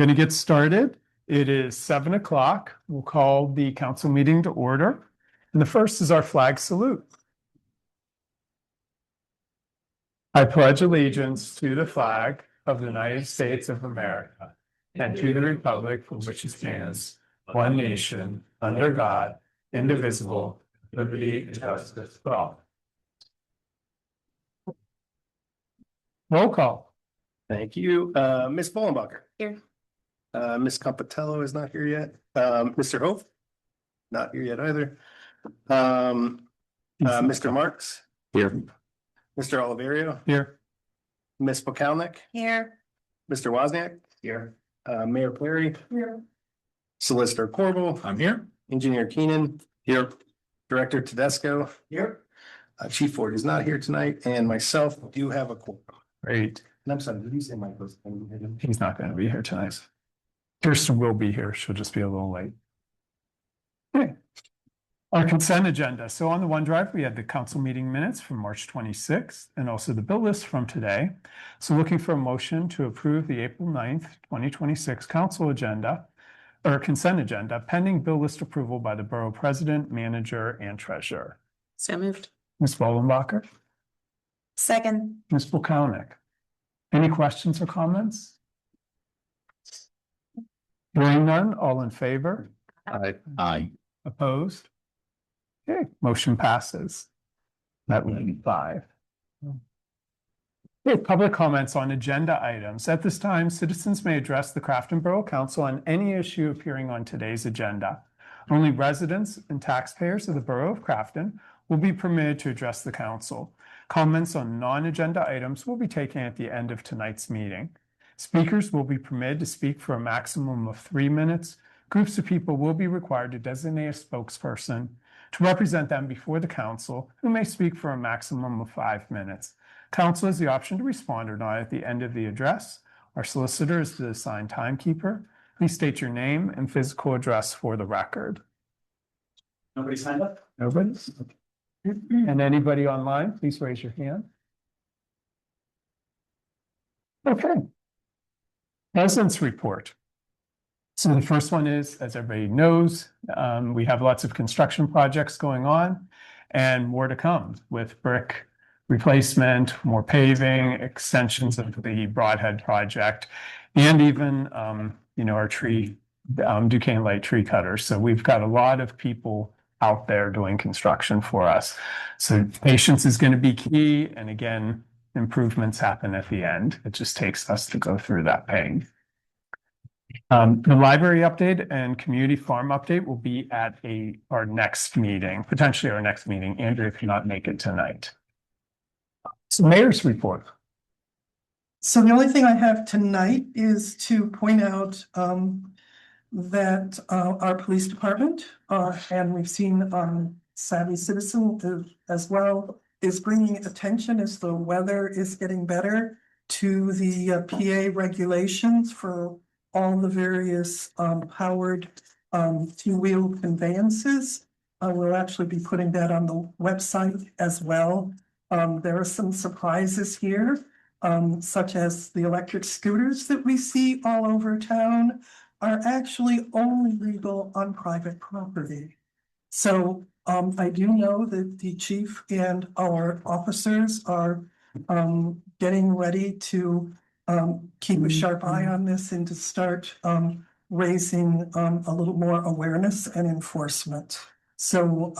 Going to get started. It is 7 o'clock. We'll call the council meeting to order. And the first is our flag salute. I pledge allegiance to the flag of the United States of America and to the republic for which it stands, one nation, under God, indivisible, liberty and justice for all. Roll call. Thank you. Ms. Bollenbacher. Here. Ms. Compatello is not here yet. Mr. Hope? Not here yet either. Mr. Marks? Here. Mr. Oliverio? Here. Ms. Pokalnik? Here. Mr. Wozniak? Here. Mayor Perry? Here. Solicitor Corbel? I'm here. Engineer Keenan? Here. Director Tedesco? Here. Chief Ford is not here tonight, and myself do have a quorum. Great. And I'm sorry, did you say Michael's? He's not going to be here tonight. Kirsten will be here. She'll just be a little late. Okay. Our consent agenda. So on the OneDrive, we had the council meeting minutes from March 26th and also the bill list from today. So looking for a motion to approve the April 9th, 2026 council agenda or consent agenda pending bill list approval by the borough president, manager, and treasurer. So moved. Ms. Bollenbacher, Second. Ms. Pokalnik. Any questions or comments? Hearing none, all in favor? Aye. Opposed? Okay, motion passes. That would be 5. Okay, public comments on agenda items. At this time, citizens may address the Crafton Borough Council on any issue appearing on today's agenda. Only residents and taxpayers of the Borough of Crafton will be permitted to address the council. Comments on non-agenda items will be taken at the end of tonight's meeting. Speakers will be permitted to speak for a maximum of 3 minutes. Groups of people will be required to designate a spokesperson to represent them before the council, who may speak for a maximum of 5 minutes. Council has the option to respond or not at the end of the address. Our solicitor is the assigned timekeeper. Please state your name and physical address for the record. Nobody signed up? Nobody? And anybody online, please raise your hand. Okay. President's report. So the first one is, as everybody knows, we have lots of construction projects going on and more to come with brick replacement, more paving, extensions of the Broadhead project, and even, our tree, Duquesne Light tree cutters. So we've got a lot of people out there doing construction for us. So patience is going to be key. And again, improvements happen at the end. It just takes us to go through that pain. The library update and community farm update will be at our next meeting, potentially our next meeting. Andrea cannot make it tonight. So mayor's report. So the only thing I have tonight is to point out that our police department, and we've seen Savvy Citizen as well, is bringing attention as the weather is getting better to the PA regulations for all the various powered two-wheel conveyances. We'll actually be putting that on the website as well. There are some surprises here, such as the electric scooters that we see all over town are actually only legal on private property. So I do know that the chief and our officers are getting ready to keep a sharp eye on this and to start raising a little more awareness and enforcement. So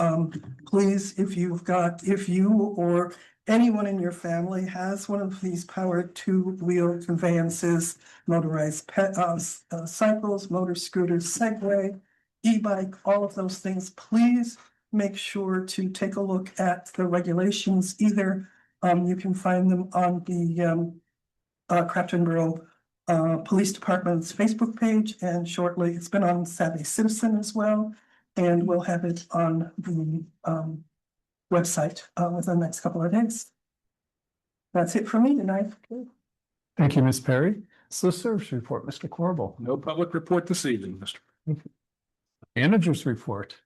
please, if you or anyone in your family has one of these powered two-wheel conveyances, motorized cycles, motor scooters, Segway, e-bike, all of those things, please make sure to take a look at the regulations. Either you can find them on the Crafton Borough Police Department's Facebook page, and shortly it's been on Savvy Citizen as well, and we'll have it on the website within the next couple of days. That's it for me tonight. Thank you, Ms. Perry. Solicitor's report, Mr. Corbel. No public report this evening, Mr. Manager's report,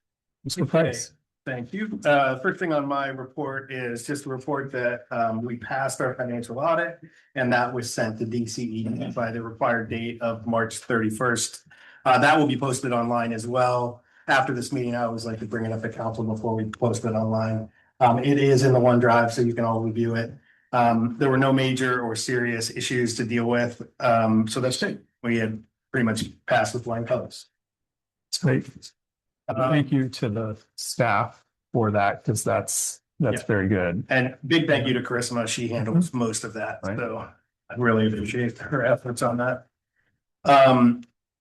Mr. Price. Thank you. First thing on my report is just a report that we passed our financial audit and that was sent to DCE by the required date of March 31st. That will be posted online as well. After this meeting, I always like to bring it up to council before we post it online. It is in the OneDrive, so you can all review it. There were no major or serious issues to deal with. So that's it. We had pretty much passed with flying colors. It's great. Thank you to the staff for that, because that's Yeah. very good. And big thank you to Charisma. She handles most of that. Right. So I really appreciate her efforts on that.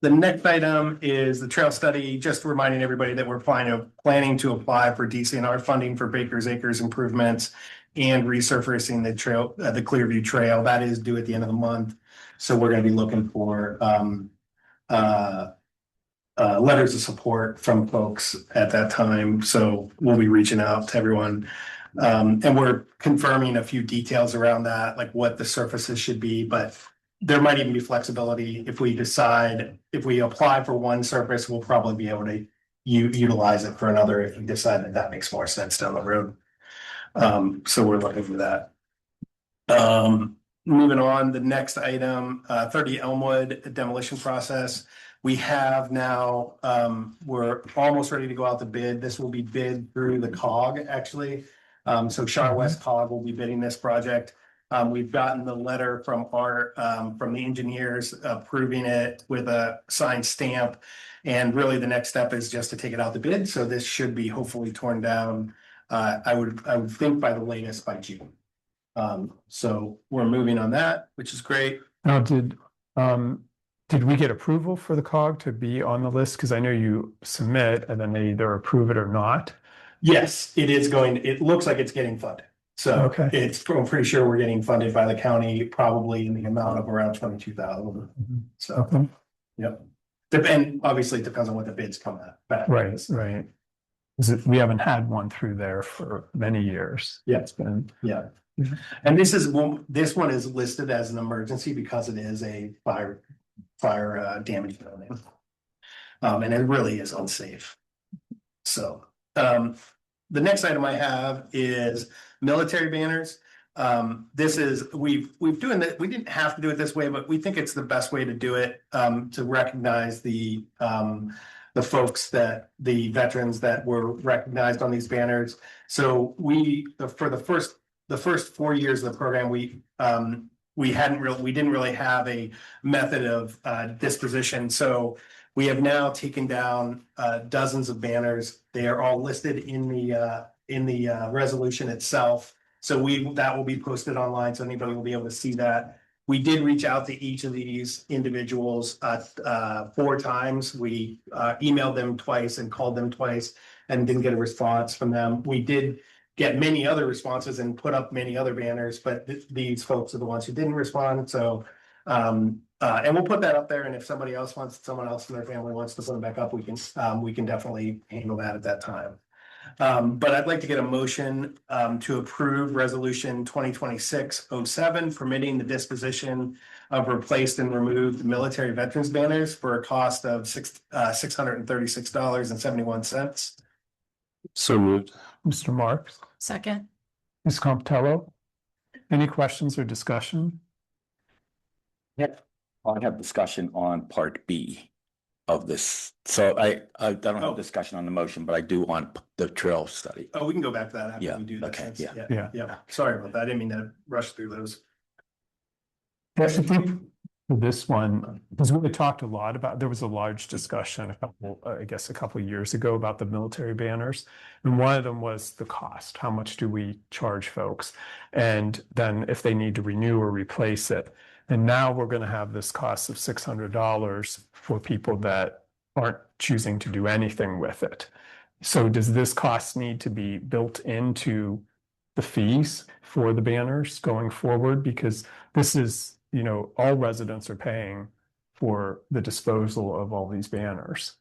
The next item is the trail study, just reminding everybody that we're planning to apply for DCNR funding for Baker's Acres improvements and resurfacing the trail, the Clearview Trail. That is due at the end of the month. So we're going to be looking for letters of support from folks at that time. So we'll be reaching out to everyone. And we're confirming a few details around that, like what the surfaces should be, but there might even be flexibility if we decide, if we apply for one surface, we'll probably be able to utilize it for another if we decide that that makes more sense down the road. So we're looking for that. Moving on, the next item, 30 Elmwood demolition process. We have now, we're almost ready to go out to bid. This will be bid through the COG actually. So Char West COG will be bidding this project. We've gotten the letter from from the engineers approving it with a signed stamp. And really the next step is just to take it out to bid. So this should be hopefully torn down. I would think by the latest by June. So we're moving on that, which is great. Now, did we get approval for the COG to be on the list? Because I know you submit and then they either approve it or not. Yes, it looks like it's getting funded. So Okay. I'm pretty sure we're getting funded by the county, probably in the amount of around 22,000. So, Okay. yep. Obviously it depends on what the bids come at. Back. Right. We haven't had one through there for many years. Yeah. It's been. Yeah. And this one is listed as an emergency because it is a fire damage building. And it really is unsafe. So, the next item I have is military banners. This is, we've doing that. We didn't have to do it this way, but we think it's the best way to do it, to recognize the folks the veterans that were recognized on these banners. So for the first 4 years of the program, we didn't really have a method of disposition. So we have now taken down dozens of banners. They are all listed in the resolution itself. So that will be posted online, so anybody will be able to see that. We did reach out to each of these individuals 4 times. We emailed them twice and called them twice and didn't get a response from them. We did get many other responses and put up many other banners, but these folks are the ones who didn't respond. So, and we'll put that up there. And if someone else in their family wants to put them back up, we can definitely handle that at that time. But I'd like to get a motion to approve resolution 2026-07, permitting the disposition of replaced and removed military veterans banners for a cost of $636.71. So moved. Mr. Marks, Second. Ms. Compitello, any questions or discussion? Yeah, I have discussion on part B of this. So I don't have discussion on the motion, but I do on the trail study. Oh, we can go back to that after Yeah, we do that. okay, Yeah. Sorry about that. I didn't mean to rush through those. I think for this one, because we talked a lot about, there was a large discussion a couple of years ago about the military banners. And one of them was the cost. How much do we charge folks? And then if they need to renew or replace it. And now we're going to have this cost of $600 for people that aren't choosing to do anything with it. So does this cost need to be built into the fees for the banners going forward? Because this is, all residents are paying for the disposal of all these banners.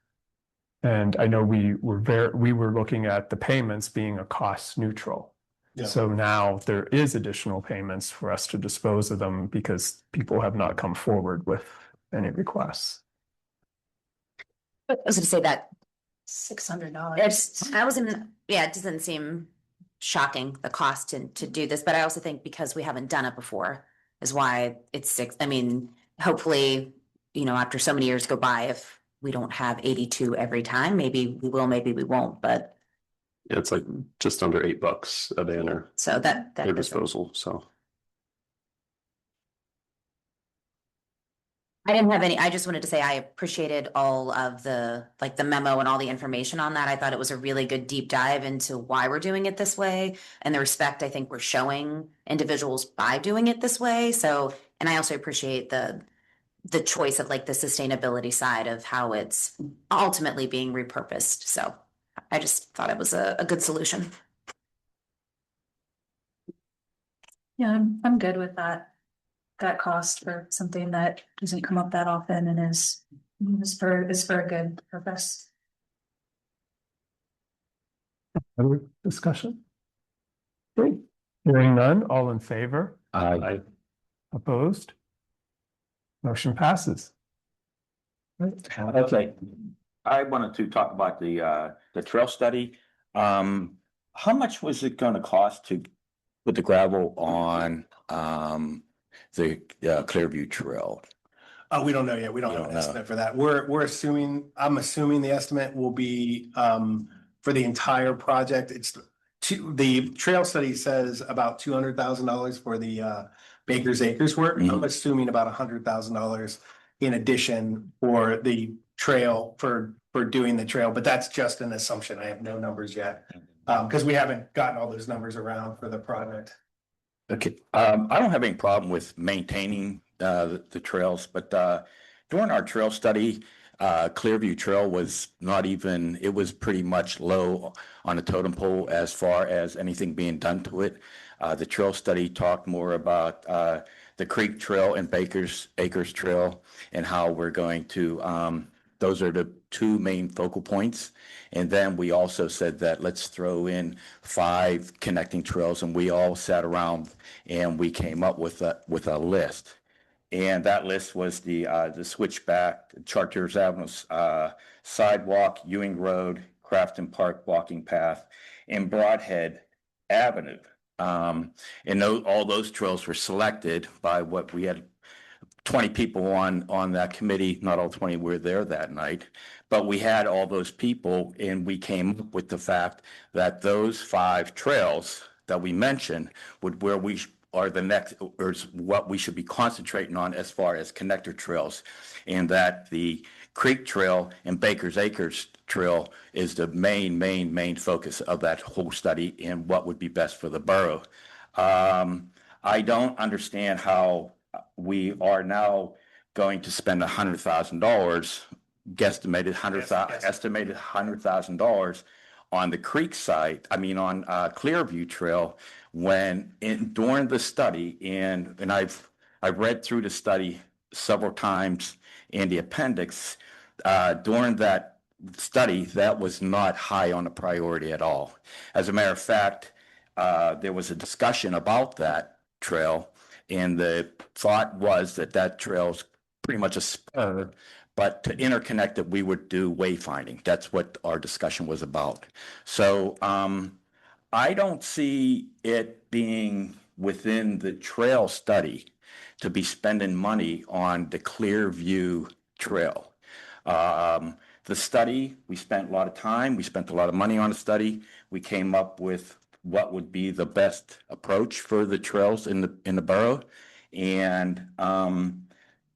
And I know we were looking at the payments being a cost neutral. Yeah. So now there is additional payments for us to dispose of them because people have not come forward with any requests. I was gonna say that $600. I was in, Yeah, it doesn't seem shocking, the cost to do this, but I also think because we haven't done it before is why it's six. I mean, hopefully, after so many years go by, if we don't have 82 every time, maybe we will, maybe we won't, but Yeah, it's like just under $8 a banner, so that their doesn't- disposal, so. I didn't have any, I just wanted to say I appreciated all of the memo and all the information on that. I thought it was a really good deep dive into why we're doing it this way and the respect I think we're showing individuals by doing it this way. So, and I also appreciate the choice of like the sustainability side of how it's ultimately being repurposed. So I just thought it was a good solution. Yeah, I'm good with that cost for something that doesn't come up that often and is for a good purpose. Other discussion? Great. Hearing none, all in favor? I, Opposed? Motion passes. Right. Okay, I wanted to talk about the trail study. How much was it gonna cost to put the gravel on the Clearview Trail? We don't know yet. We don't You have don't an know. estimate for that. I'm assuming the estimate will be, for the entire project. The trail study says about $200,000 for the, Baker's Acres work. I'm Mhm. assuming about $100,000 in addition for the trail, for doing the trail, but that's just an assumption. I have no numbers yet. Because we haven't gotten all those numbers around for the project. Okay, I don't have any problem with maintaining the trails, but during our trail study, Clearview Trail was not even, it was pretty much low on the totem pole as far as anything being done to it. The trail study talked more about the Creek Trail and Baker's Acres Trail and how we're going to, those are the two main focal points. And then we also said that let's throw in 5 connecting trails, and we all sat around and we came up with a list. And that list was the switchback, Chartiers Avenue sidewalk, Ewing Road, Crafton Park walking path, and Broadhead Avenue. And all those trails were selected by what we had 20 people on that committee. Not all 20 were there that night, but we had all those people, and we came up with the fact that those 5 trails that we mentioned would where we are the next, or is what we should be concentrating on as far as connector trails, and that the Creek Trail and Baker's Acres Trail is the main focus of that whole study and what would be best for the borough. I don't understand how we are now going to spend $100,000, estimated $100,000 on the creek site, on Clearview Trail, when during the study, and I've read through the study several times in the appendix, during that study, that was not high on the priority at all. As a matter of fact, there was a discussion about that trail, and the thought was that trail's pretty much a spur, but to interconnect it, we would do wayfinding. That's what our discussion was about. So I don't see it being within the trail study to be spending money on the Clearview Trail. The study, we spent a lot of time, we spent a lot of money on the study. We came up with what would be the best approach for the trails in the borough. And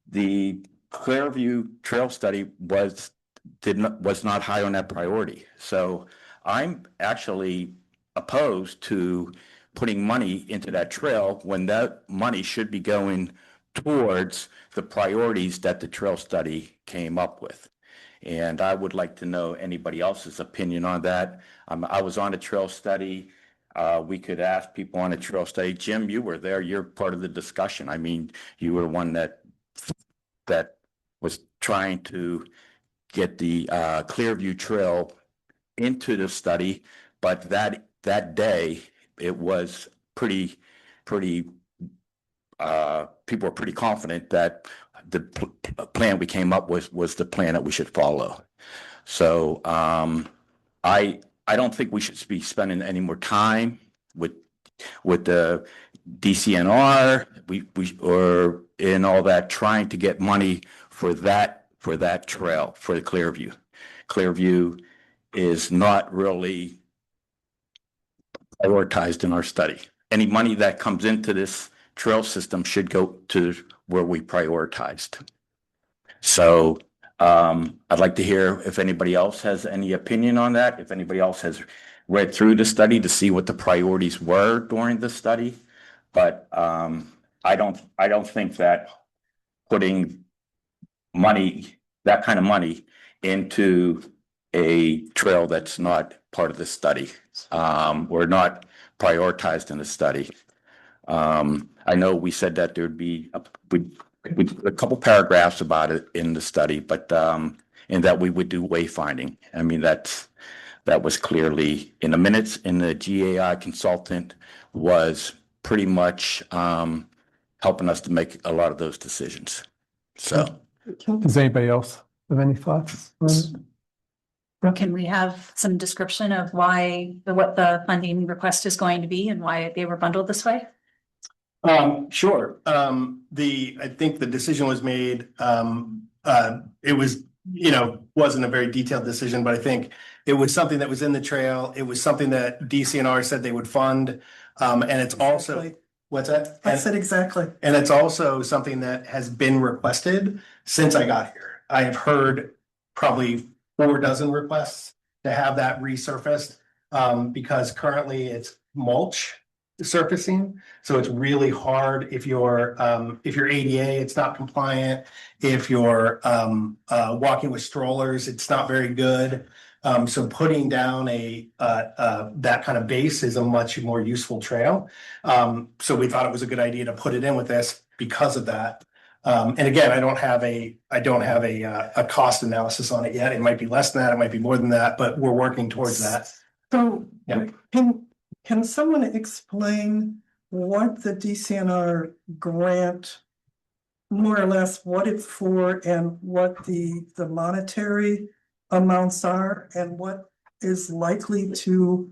the Clearview Trail study was not high on that priority. So I'm actually opposed to putting money into that trail when that money should be going towards the priorities that the trail study came up with. And I would like to know anybody else's opinion on that. I was on a trail study. We could ask people on a trail study. Jim, you were there. You're part of the discussion. You were one that was trying to get the Clearview Trail into the study, but that day it was pretty people were pretty confident that the plan we came up with was the plan that we should follow. So I I don't think we should be spending any more time with the DCNR, or in all that, trying to get money for that trail, for the Clearview. Clearview is not really prioritized in our study. Any money that comes into this trail system should go to where we prioritized. So I'd like to hear if anybody else has any opinion on that, if anybody else has read through the study to see what the priorities were during the study. But I don't think that putting money, that kind of money, into a trail that's not part of the study, or not prioritized in the study. I know we said that there'd be a couple paragraphs about it in the study, but and that we would do wayfinding. I mean, that was clearly in the minutes, and the GAI consultant was pretty much helping us to make a lot of those decisions. So, Does anybody else have any thoughts? Can we have some description of what the funding request is going to be and why they were bundled this way? Sure. I think the decision was made, it was, wasn't a very detailed decision, but I think it was something that was in the trail. It was something that DCNR said they would fund. And it's also, Exactly. what's that? I said exactly. And it's also something that has been requested since I got here. I have heard probably 4 dozen requests to have that resurfaced, because currently it's mulch surfacing. So it's really hard if you're ADA, it's not compliant. If you're walking with strollers, it's not very good. So putting down that kind of base is a much more useful trail. So we thought it was a good idea to put it in with this because of that. And again, I don't have a cost analysis on it yet. It might be less than that, it might be more than that, but we're working towards that. So Yeah. can someone explain what the DCNR grant, more or less what it's for, and what the monetary amounts are, and what is likely to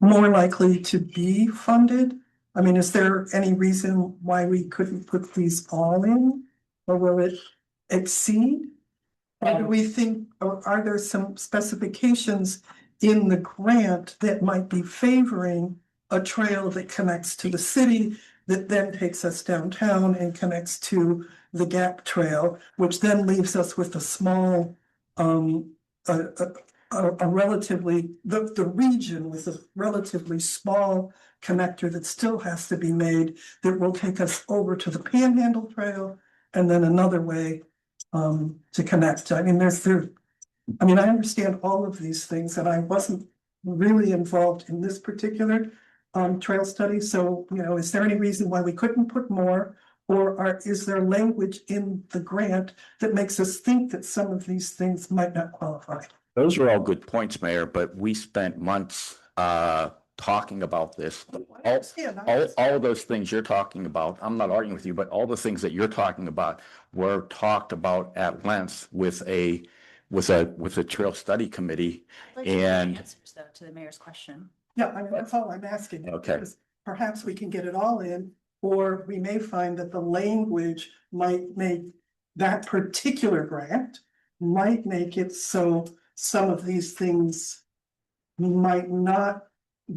more likely to be funded? I mean, is there any reason why we couldn't put these all in, or will it exceed? Or do we think, or are there some specifications in the grant that might be favoring a trail that connects to the city, that then takes us downtown and connects to the Gap Trail, which then leaves us with a small, a relatively, the region with a relatively small connector that still has to be made, that will take us over to the Panhandle Trail, and then another way to connect. I mean, I understand all of these things, and I wasn't really involved in this particular trail study. So, is there any reason why we couldn't put more, or is there language in the grant that makes us think that some of these things might not qualify? those are all good points, Mayor, but we spent months talking about this. All of those things you're talking about, I'm not arguing with you, but all the things that you're talking about were talked about at length with a trail study committee. And Answers though to the mayor's question. Yeah, I mean, that's all I'm asking. Okay. Because perhaps we can get it all in, or we may find that the language might make that particular grant might make it so some of these things might not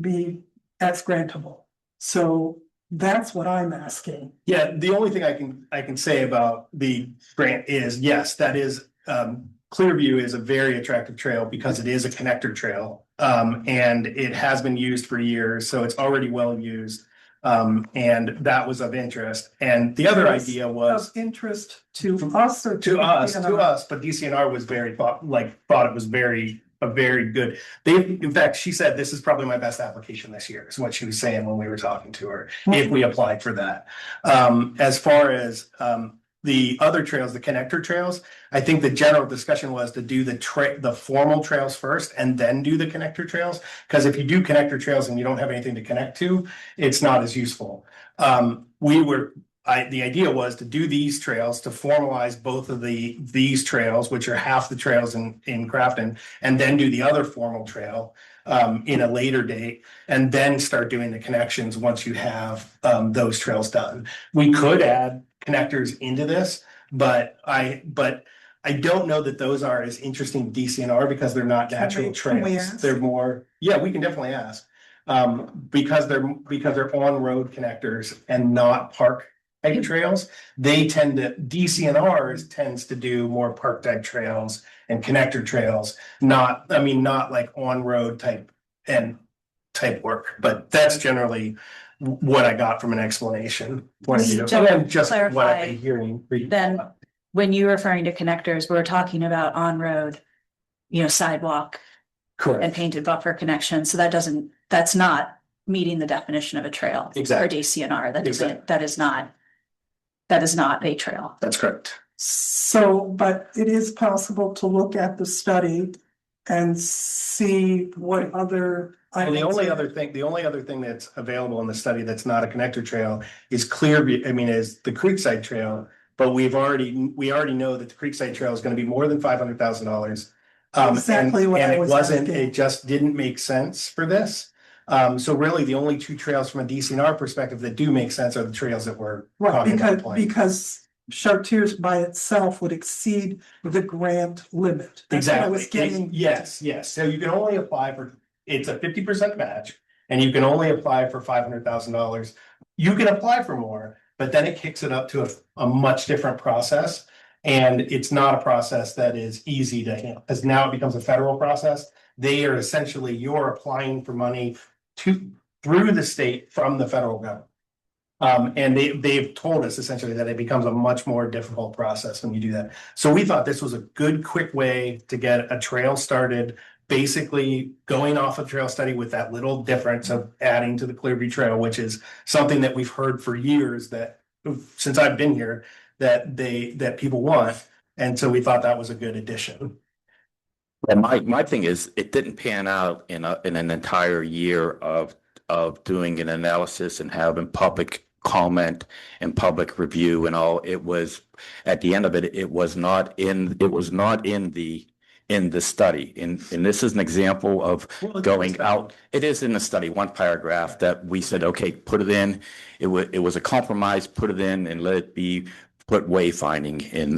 be as grantable. So that's what I'm asking. Yeah, the only thing I can say about the grant is, yes, that is, Clearview is a very attractive trail because it is a connector trail. And it has been used for years, so it's already well used. And that was of interest. And the other idea was Of interest to us or to us, DCNR? but DCNR was thought it was a very good. In fact, she said, this is probably my best application this year, is what she was saying when we were talking to her, if we applied for that. As far as the other trails, the connector trails, I think the general discussion was to do the formal trails first and then do the connector trails. Because if you do connector trails and you don't have anything to connect to, it's not as useful. the idea was to do these trails to formalize both of these trails, which are half the trails in Crafton, and then do the other formal trail in a later date, and then start doing the connections once you have those trails done. We could add connectors into this, but I don't know that those are as interesting to DCNR because they're not natural Can we trails. ask? They're more, yeah, we can definitely ask. Because they're on-road connectors and not park type trails, DCNRs tends to do more park type trails and connector trails, not like on-road type work, but that's generally what I got from an explanation point of view. To And just what I've clarify, been hearing. then when you're referring to connectors, we're talking about on-road, sidewalk and Correct, painted buffer connection. So that's not meeting the definition of a trail. Exactly. Or DCNR. Exactly. That is not a trail. that's correct. So, but it is possible to look at the study and see what other. Well, the only other thing that's available in the study that's not a connector trail is is the Creekside Trail. But we already know that the Creekside Trail is gonna be more than $500,000. Exactly what and I it was wasn't, asking. it just didn't make sense for this. So really, the only two trails from a DCNR perspective that do make sense are the trails that we're Right, talking about. because Chartiers by itself would exceed the grant limit. That's what I was Exactly, getting. yes. So you can only apply for, it's a 50% match, and you can only apply for $500,000. You can apply for more, but then it kicks it up to a much different process. And it's not a process that is easy to handle, because now it becomes a federal process. They are essentially, you're applying for money through the state from the federal government. And they've told us essentially that it becomes a much more difficult process when you do that. So we thought this was a good, quick way to get a trail started, basically going off a trail study with that little difference of adding to the Clearview Trail, which is something that we've heard for years since I've been here, that people want. And so we thought that was a good addition. And my thing is, it didn't pan out in an entire year of doing an analysis and having public comment and public review and all. It was, at the end of it, it was not in the study. And this is an example of going out. It is in the study, one paragraph that we said, okay, put it in. It was a compromise, put it in and let it be put wayfinding in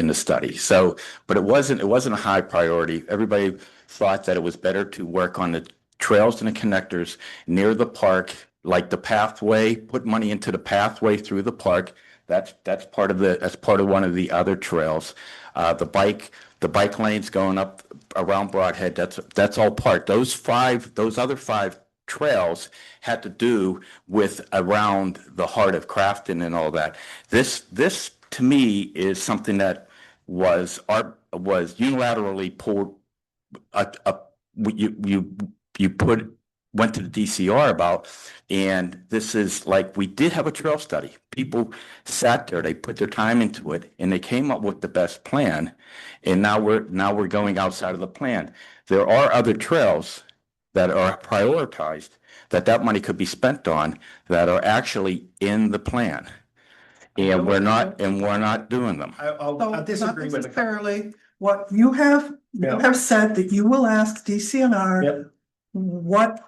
the study. So, but it wasn't a high priority. Everybody thought that it was better to work on the trails and the connectors near the park, like the pathway, put money into the pathway through the park. That's part of one of the other trails. The bike lanes going up around Broadhead, that's all part. Those other 5 trails had to do with around the heart of Crafton and all that. This to me is something that was unilaterally pulled. Went to the DCR about, and this is like, we did have a trail study. People sat there, they put their time into it, and they came up with the best plan. And now we're going outside of the plan. There are other trails that are prioritized that money could be spent on that are actually in the plan. And we're not doing them. I'll disagree Not with necessarily what you have said that you will ask DCNR. Yep. What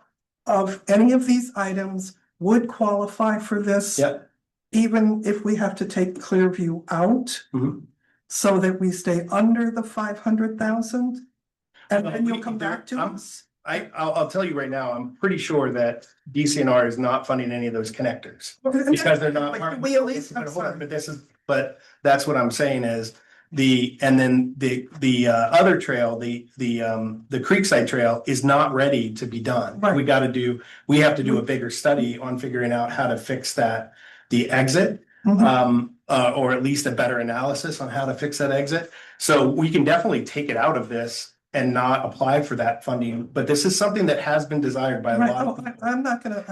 of any of these items would qualify for this? Yep. Even if we have to take Clearview out, Mhm. so that we stay under the 500,000? And Well, then you'll we- come back to I'm- us? I'll tell you right now, I'm pretty sure that DCNR is not funding any of those connectors. Because they're not. Like, we at least, I'm But hold on, sorry. but that's what I'm saying is the other trail, the Creekside Trail is not ready to be done. Right. We have to do a bigger study on figuring out how to fix the exit. Mhm. Or at least a better analysis on how to fix that exit. So we can definitely take it out of this and not apply for that funding, but this is something that has been desired by a Right, lot of oh, people. I'm not gonna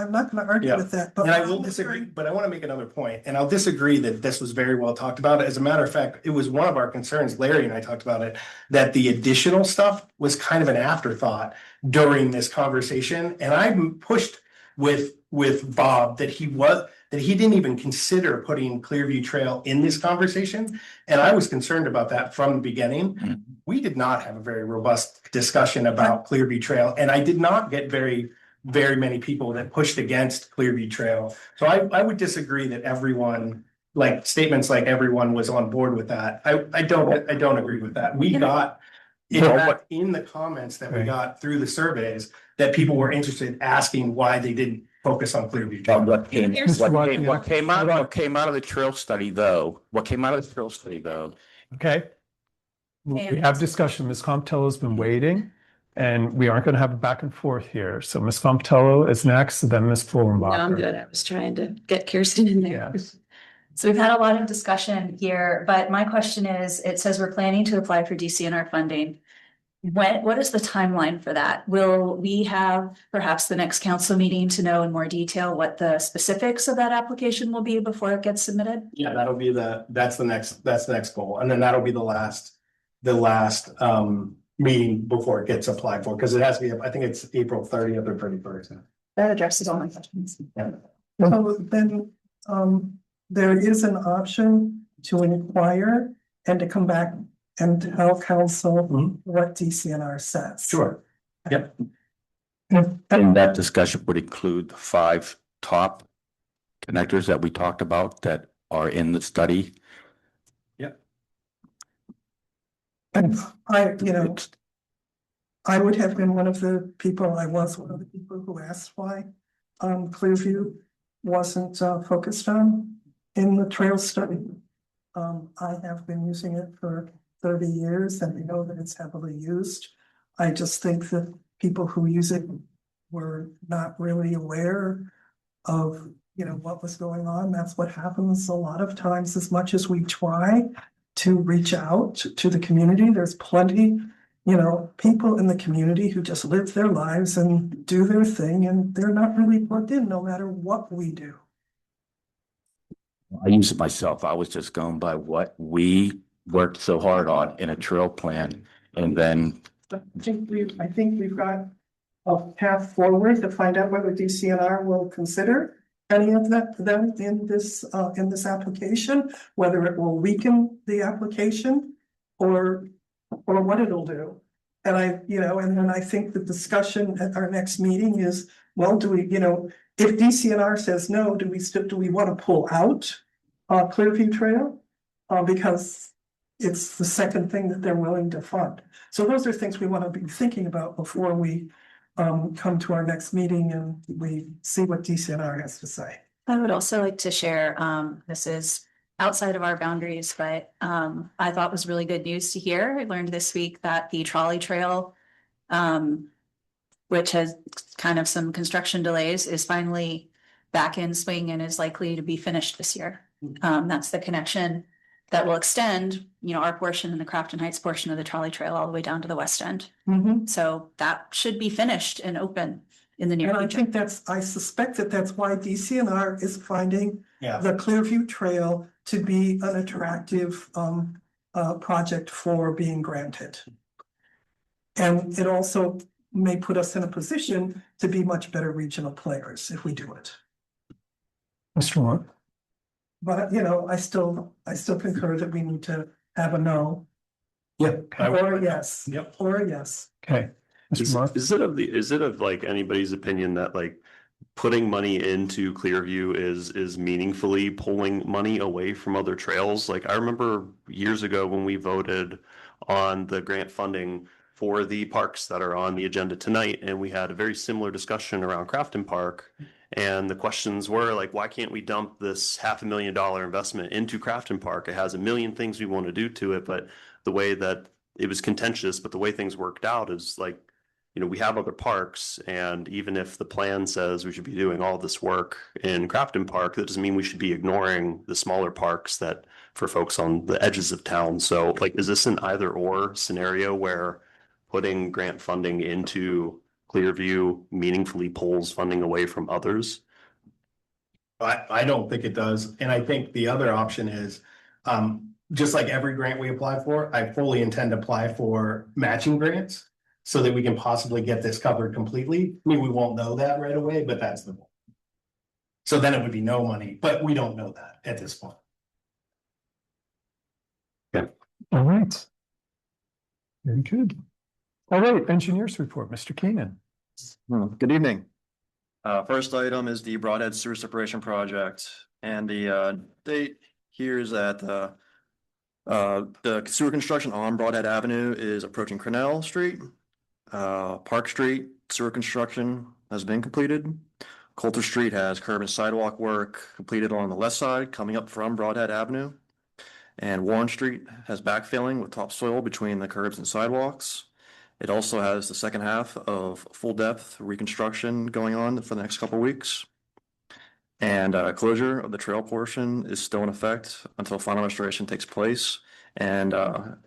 argue Yeah. with that, And I will disagree, but I want to make another point, and I'll disagree that this was very well talked about. As a matter of fact, it was one of our concerns, Larry and I talked about it, that the additional stuff was kind of an afterthought during this conversation. And I pushed with Bob that that he didn't even consider putting Clearview Trail in this conversation. And I was concerned about that from the beginning. We did not have a very robust discussion about Clearview Trail, and I did not get very many people that pushed against Clearview Trail. So I would disagree that everyone, like statements like everyone was on board with that. I don't agree with that. We got in the comments that we got through the surveys that people were interested in asking why they didn't focus on Clearview Trail. What came out of the trail study though? Okay. We have discussion. Ms. Comptello has been waiting and we aren't going to have a back and forth here. So Ms. Comptello is next, then Ms. Fullenbacher. No, I'm good. I was trying to get Kirsten in there. Yes. So we've had a lot of discussion here, but my question is, it says we're planning to apply for DCNR funding. What is the timeline for that? Will we have perhaps the next council meeting to know in more detail what the specifics of that application will be before it gets submitted? Yeah, that's the next goal. And then that'll be the last meeting before it gets applied for, because it has to be, I think it's April 30th or 31st. That addresses all my questions. Yeah. So then, there is an option to inquire and to come back and tell council what DCNR says. Sure. Yep. And that discussion would include the 5 top connectors that we talked about that are in the study. And I would have been one of the people, I was one of the people who asked why Clearview wasn't focused on in the trail study. I have been using it for 30 years and I know that it's heavily used. I just think that people who use it were not really aware of, what was going on. That's what happens a lot of times. As much as we try to reach out to the community, there's plenty, people in the community who just live their lives and do their thing and they're not really plugged in no matter what we do. I use it myself. I was just going by what we worked so hard on in a trail plan. And then I think we've got a path forward to find out whether DCNR will consider any of them in this application, whether it will weaken the application or what it'll do. And and then I think the discussion at our next meeting is, well, do we, if DCNR says no, do we want to pull out Clearview Trail? Because it's the second thing that they're willing to fund. So those are things we want to be thinking about before we come to our next meeting and we see what DCNR has to say. I would also like to share, this is outside of our boundaries, but I thought was really good news to hear. I learned this week that the trolley trail, which has kind of some construction delays, is finally back in swing and is likely to be finished this year. That's the connection that will extend, our portion and the Crafton Heights portion of the trolley trail all the way down to the west end. So that should be finished and open in the near And future. I suspect that's why DCNR is finding Yeah. the Clearview Trail to be an attractive project for being granted. And it also may put us in a position to be much better regional players if we do it. Mr. Moore? But I still concur that we need to have a no Yeah. or a yes. Yep. Or a yes. Okay. Mr. Moore? Is it of like anybody's opinion that like putting money into Clearview is meaningfully pulling money away from other trails? Like I remember years ago when we voted on the grant funding for the parks that are on the agenda tonight, and we had a very similar discussion around Crafton Park. And the questions were like, why can't we dump this $500,000 investment into Crafton Park? It has a million things we want to do to it, but the way that it was contentious, but the way things worked out is like, we have other parks, and even if the plan says we should be doing all this work in Crafton Park, that doesn't mean we should be ignoring the smaller parks that for folks on the edges of town. So like, is this an either or scenario where putting grant funding into Clearview meaningfully pulls funding away from others? I don't think it does. And I think the other option is, just like every grant we apply for, I fully intend to apply for matching grants so that we can possibly get this covered completely. I mean, we won't know that right away, but that's the goal. So then it would be no money, but we don't know that at this point. All right. Very good. All right, engineers report, Mr. Keenan. Good evening. First item is the Broadhead Sewer Separation Project, and the date here is that the sewer construction on Broadhead Avenue is approaching Cornell Street. Park Street sewer construction has been completed. Coulter Street has curb and sidewalk work completed on the left side coming up from Broadhead Avenue. And Warren Street has backfilling with topsoil between the curbs and sidewalks. It also has the second half of full depth reconstruction going on for the next couple of weeks. And closure of the trail portion is still in effect until final restoration takes place. And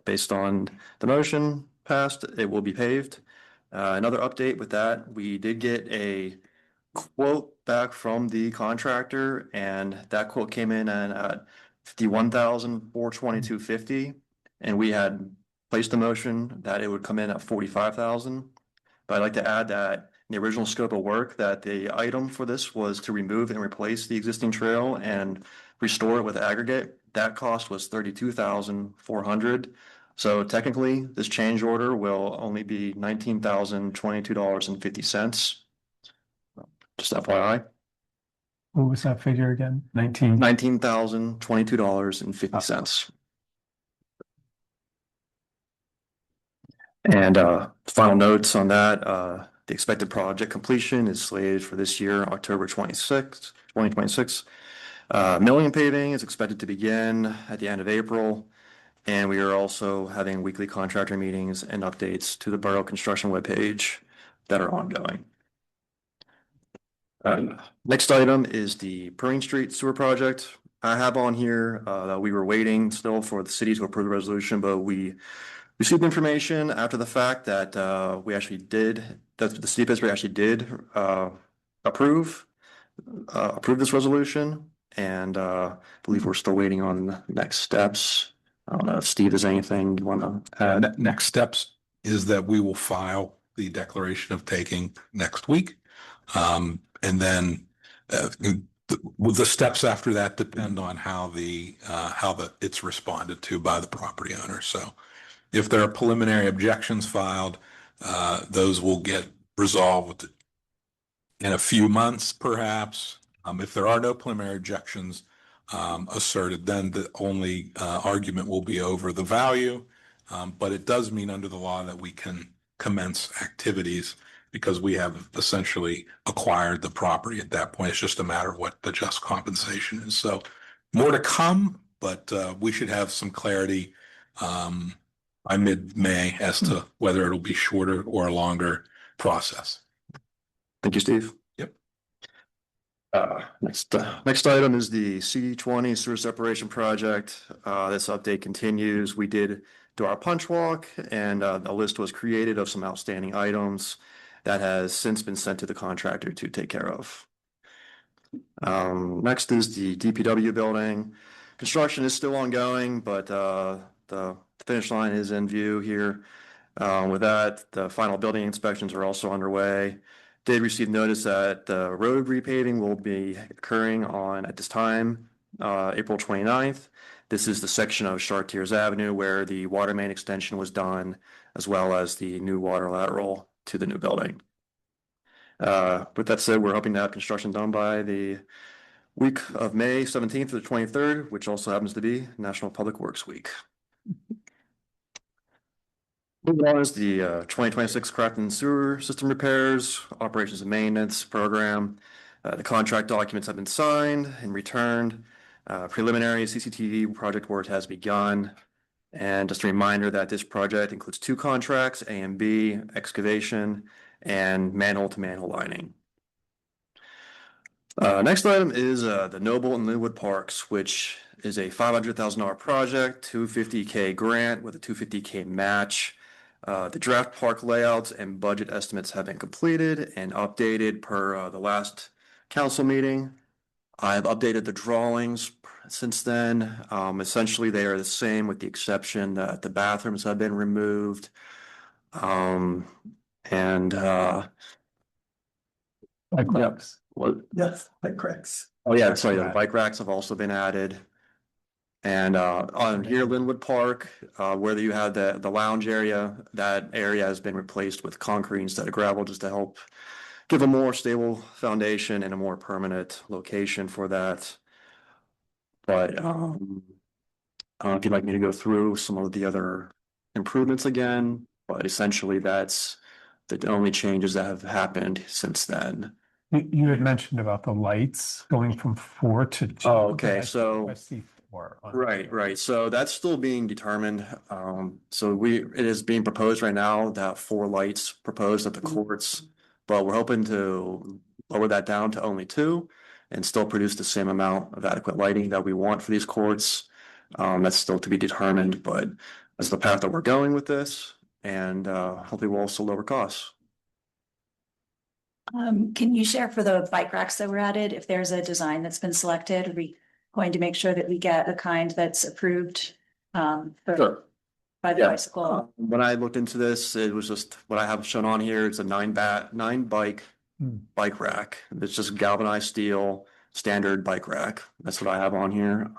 based on the motion passed, it will be paved. Another update with that, we did get a quote back from the contractor, and that quote came in at $51,422.50, and we had placed a motion that it would come in at $45,000. But I'd like to add that in the original scope of work, that the item for this was to remove and replace the existing trail and restore it with aggregate. That cost was $32,400. So technically, this change order will only be $19,022.50. Just FYI. What was that figure again? 19? $19,022.50. And final notes on that, the expected project completion is slated for this year, October 26th, 2026. Milling and paving is expected to begin at the end of April. And we are also having weekly contractor meetings and updates to the Borough construction webpage that are ongoing. Next item is the Perrine Street Sewer Project. I have on here that we were waiting still for the city to approve the resolution, but we received information after the fact that we actually did, that the city of Pittsburgh actually did approve this resolution, and I believe we're still waiting on the next steps. I don't know if Steve has anything you want to add. Next steps is that we will file the declaration of taking next week. And then the steps after that depend on how it's responded to by the property owner. So if there are preliminary objections filed, those will get resolved in a few months, perhaps. If there are no preliminary objections asserted, then the only argument will be over the value. But it does mean under the law that we can commence activities because we have essentially acquired the property at that point. It's just a matter of what the just compensation is. So more to come, but we should have some clarity by mid-May as to whether it'll be shorter or a longer process. Thank you, Steve. Yep. Next item is the C20 sewer separation project. This update continues. We did do our punch walk, and a list was created of some outstanding items that has since been sent to the contractor to take care of. Next is the DPW building. Construction is still ongoing, but the finish line is in view here. With that, the final building inspections are also underway. Did receive notice that the road repaving will be occurring at this time, April 29th. This is the section of Chartiers Avenue where the water main extension was done, as well as the new water lateral to the new building. With that said, we're hoping to have construction done by the week of May 17th to the 23rd, which also happens to be National Public Works Week. Moving on is the 2026 Crafton Sewer System Repairs, Operations and Maintenance Program. The contract documents have been signed and returned. Preliminary CCTV project work has begun. And just a reminder that this project includes 2 contracts, A and B, excavation, and manhole to manhole lining. Next item is the Noble and Linwood Parks, which is a $500,000 project, $250K grant with a $250K match. The draft park layouts and budget estimates have been completed and updated per the last council meeting. I've updated the drawings since then. Essentially, they are the same with the exception that the bathrooms have been removed. By Clark's. What? Yes, like cracks. Oh, yeah, sorry, the Right. bike racks have also been added. And on here, Linwood Park, where you had the lounge area, that area has been replaced with concrete instead of gravel, just to help give a more stable foundation and a more permanent location for that. But if you'd like me to go through some of the other improvements again, but essentially that's the only changes that have happened since then. You had mentioned about the lights going from 4 to 2. Oh, okay, but so- I see 4. on Right, here. right. So that's still being determined. So it is being proposed right now that 4 lights proposed at the courts. But we're hoping to lower that down to only 2 and still produce the same amount of adequate lighting that we want for these courts. That's still to be determined, but that's the path that we're going with this, and hopefully we'll also lower costs. Can you share for the bike racks that were added, if there's a design that's been selected, are we going to make sure that we get a kind that's approved Sure. by the Yeah. bicycle? When I looked into this, it was just what I have shown on here. It's a 9 bike bike rack. It's just galvanized steel, standard bike rack. That's what I have on here.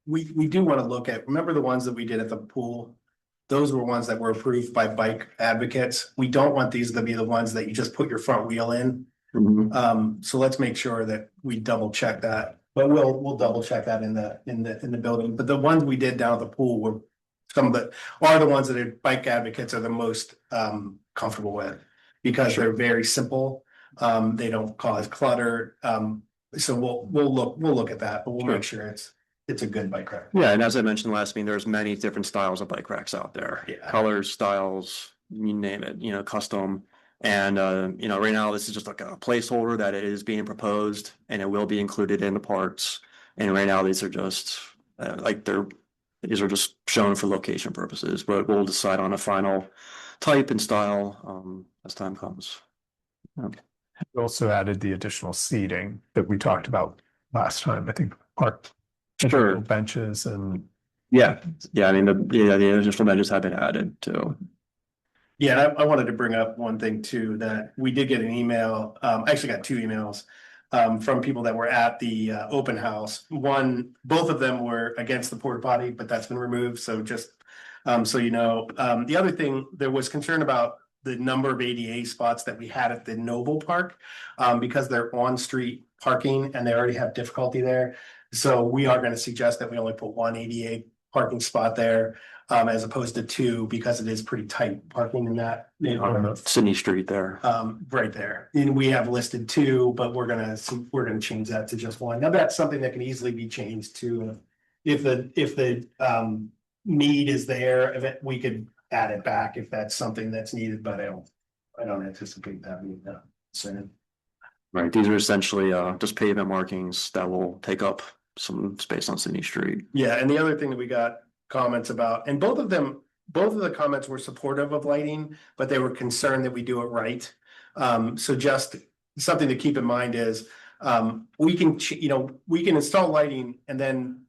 We do want to look at, remember the ones that we did at the pool? Those were ones that were approved by bike advocates. We don't want these to be the ones that you just put your front wheel in. So let's make sure that we double check that, but we'll double check that in the building. But the ones we did down at the pool were some of the ones that are bike advocates are the most comfortable with, because they're very simple. They don't cause clutter. So we'll look at that, but we'll make sure it's a good bike rack. Yeah, and as I mentioned last meeting, there's many different styles of bike racks out there. Yeah. Colors, styles, you name it, custom. And right now this is just like a placeholder that it is being proposed and it will be included in the parts. And right now these are just these are just shown for location purposes, but we'll decide on a final type and style as time comes. We also added the additional seating that we talked about last time, I think, park. Sure. Benches and. Yeah, I mean, the additional benches have been added too. Yeah, and I wanted to bring up one thing too, that we did get an email, I actually got 2 emails. From people that were at the open house. Both of them were against the porta potty, but that's been removed, so just so you know. The other thing, there was concern about the number of ADA spots that we had at the Noble Park, because they're on-street parking and they already have difficulty there. So we are gonna suggest that we only put 1 ADA parking spot there, as opposed to 2, because it is pretty tight parking in that neighborhood. Sydney Street there. Right there. And we have listed 2, but we're gonna change that to just 1. Now, that's something that can easily be changed to, if the need is there, we could add it back if that's something that's needed, but I don't anticipate that being soon. Right, these are essentially just pavement markings that will take up some space on Sydney Street. Yeah, and the other thing that we got comments about, and both of the comments were supportive of lighting, but they were concerned that we do it right. So just something to keep in mind is, we can install lighting, and then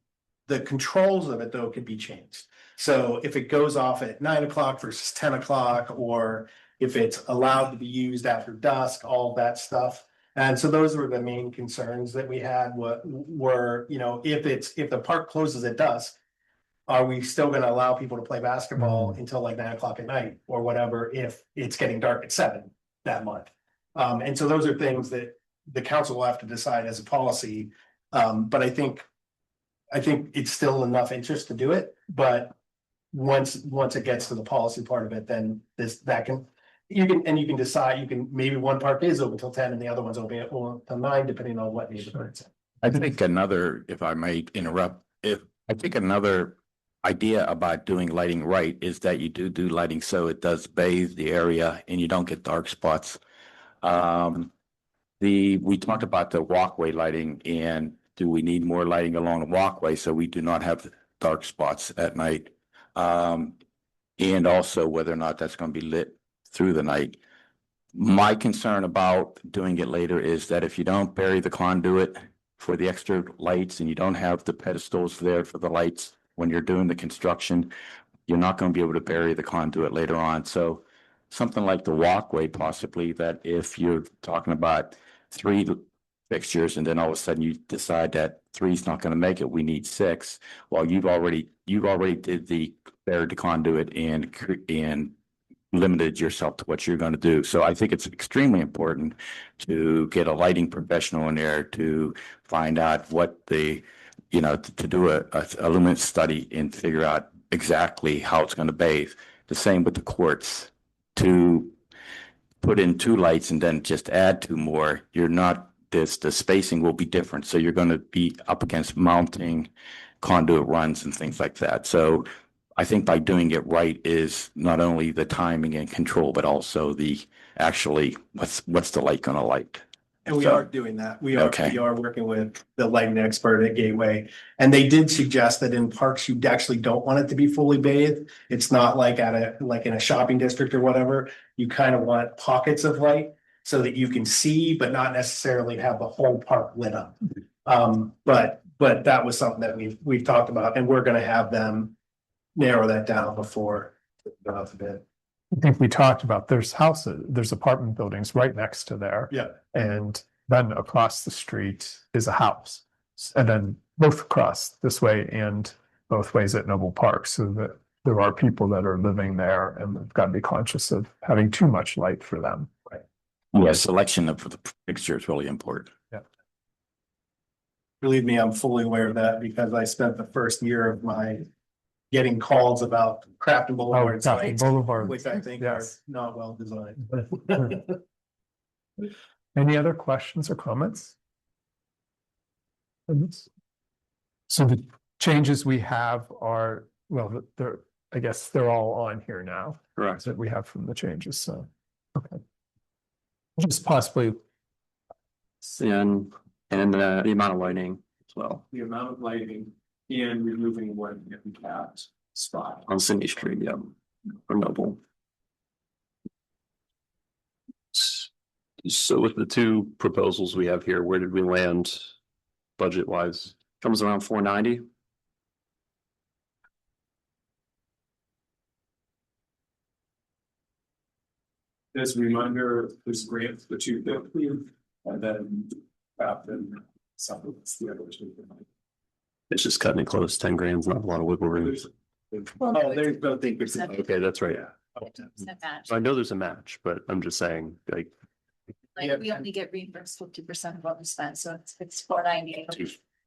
the controls of it though could be changed. So if it goes off at 9 o'clock versus 10 o'clock, or if it's allowed to be used after dusk, all that stuff. And so those were the main concerns that we had were, if the park closes at dusk, are we still gonna allow people to play basketball until like 9 o'clock at night or whatever, if it's getting dark at 7 that month? And so those are things that the council will have to decide as a policy. But I think it's still enough interest to do it, but once it gets to the policy part of it, then you can decide, maybe one park is open till 10 and the other one's open till 9, depending on what neighborhood it's in. I think another, if I may interrupt, I think another idea about doing lighting right is that you do lighting so it does bathe the area and you don't get dark spots. We talked about the walkway lighting, and do we need more lighting along the walkway so we do not have dark spots at night? And also whether or not that's going to be lit through the night. My concern about doing it later is that if you don't bury the conduit for the extra lights and you don't have the pedestals there for the lights when you're doing the construction, you're not going to be able to bury the conduit later on. So something like the walkway, possibly, that if you're talking about 3 fixtures, and then all of a sudden you decide that three's not gonna make it, we need six. Well, you've already did the buried the conduit and limited yourself to what you're gonna do. So I think it's extremely important to get a lighting professional in there to find out what the, to do a luminance study and figure out exactly how it's gonna bathe. The same with the courts. To put in two lights and then just add two more, you're not, the spacing will be different. So you're going to be up against mounting conduit runs and things like that. So I think by doing it right is not only the timing and control, but also the actually what's the light going to light. And we So- are doing that. We Okay. are working with the lighting expert at Gateway. And they did suggest that in parks, you actually don't want it to be fully bathed. It's not like like in a shopping district or whatever. You kind of want pockets of light so that you can see, but not necessarily have the whole park lit up. But that was something that we've talked about, and we're gonna have them narrow that down before we go out to bid. I think we talked about there's apartment buildings right next to there. Yeah. And then across the street is a house. And then both across this way and both ways at Noble Park, so that there are people that are living there, and we've got to be conscious of having too much light for them. Right. Yeah, selection of the fixture is really important. Believe me, I'm fully aware of that because I spent the first year of my getting calls about Crafton Boulevard Crafton sites, Boulevard. which I think are Yes. not well designed. Any other questions or comments? On this? So the changes we have are, well, I guess they're all on here now. Correct. That we have from the changes, so, okay. Just possibly, And the amount of lighting as well The amount of lighting and removing one capped spot. on Sydney Street, yeah, for Noble. So with the two proposals we have here, where did we land budget wise? Comes around 490. As a reminder, there's grants for 250 and then Crafton, something that's the other two. It's just cutting it close, 10 grand's not a lot of wiggle room. Oh, there's both things. Okay, that's right. I know there's a match, but I'm just saying, like, Like, we only get reimbursed 50% of what we spend, so it's 490.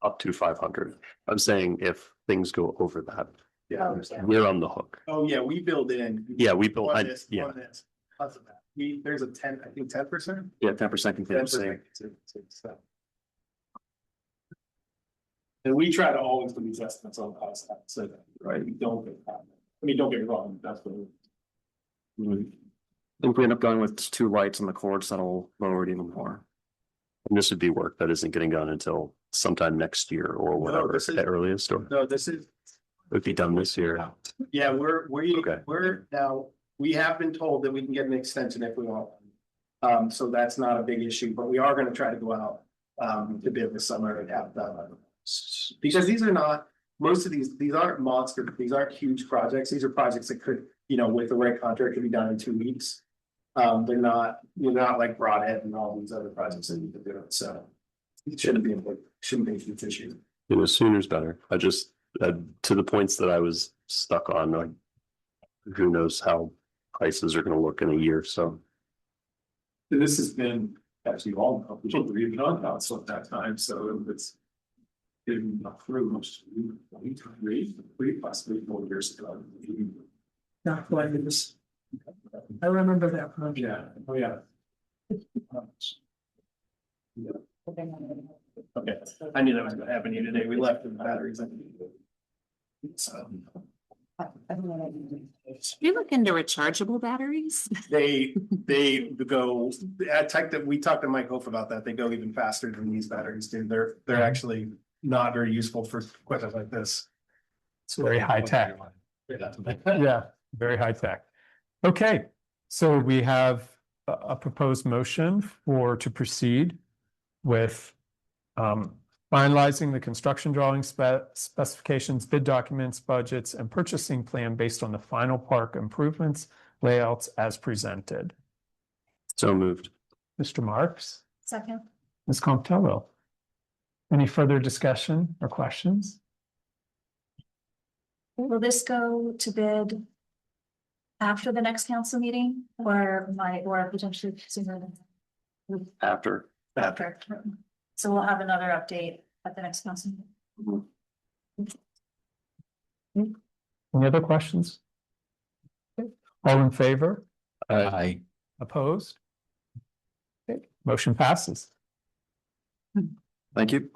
up to 500. I'm saying if things go over that, Yeah. we're on the hook. Oh, yeah, we build in. Yeah, we built, On this, yeah. on this, because of that. There's a 10, I think 10%. Yeah, 10% contingency. 10%. And we try to always do these estimates on cost, so that, right, we don't get that. I mean, don't get me wrong, that's what. I think we end up going with just two lights on the cords that'll lower it even more. And this would be work that isn't getting done until sometime next year or whatever, this is- at earliest, or No, this is, it would be done this year. yeah, Okay. we're now, we have been told that we can get an extension if we want. So that's not a big issue, but we are gonna try to go out to bid this summer and have done. Because these are not, most of these aren't monster, these aren't huge projects. These are projects that could, with the right contract, could be done in 2 weeks. They're not like Broadhead and all these other projects that you could do, so. It shouldn't be a huge issue. Sooner's better. I just, to the points that I was stuck on, like, who knows how prices are gonna look in a year, so. And this has been, as you all know, we've done council at that time, so it's been approved 3 possibly 4 years ago. Yeah, like this. I remember that. one. Yeah, oh, yeah. Okay, I knew that was gonna happen here today. We left the batteries. So You look into rechargeable batteries? they go, we talked to Mike Hoff about that. They go even faster than these batteries do. They're actually not very useful for equipment like this. it's very high tech. Yeah, very high tech. Okay, so we have a proposed motion to proceed with finalizing the construction drawing specifications, bid documents, budgets, and purchasing plan based on the final park improvements layouts as presented. So moved. Mr. Marks, Second. Ms. Costello. Any further discussion or questions? Will this go to bid after the next council meeting or potentially sooner than? After. After. So we'll have another update at the next council meeting. Any other questions? All in favor? Aye. Opposed? Okay, motion passes. Thank you.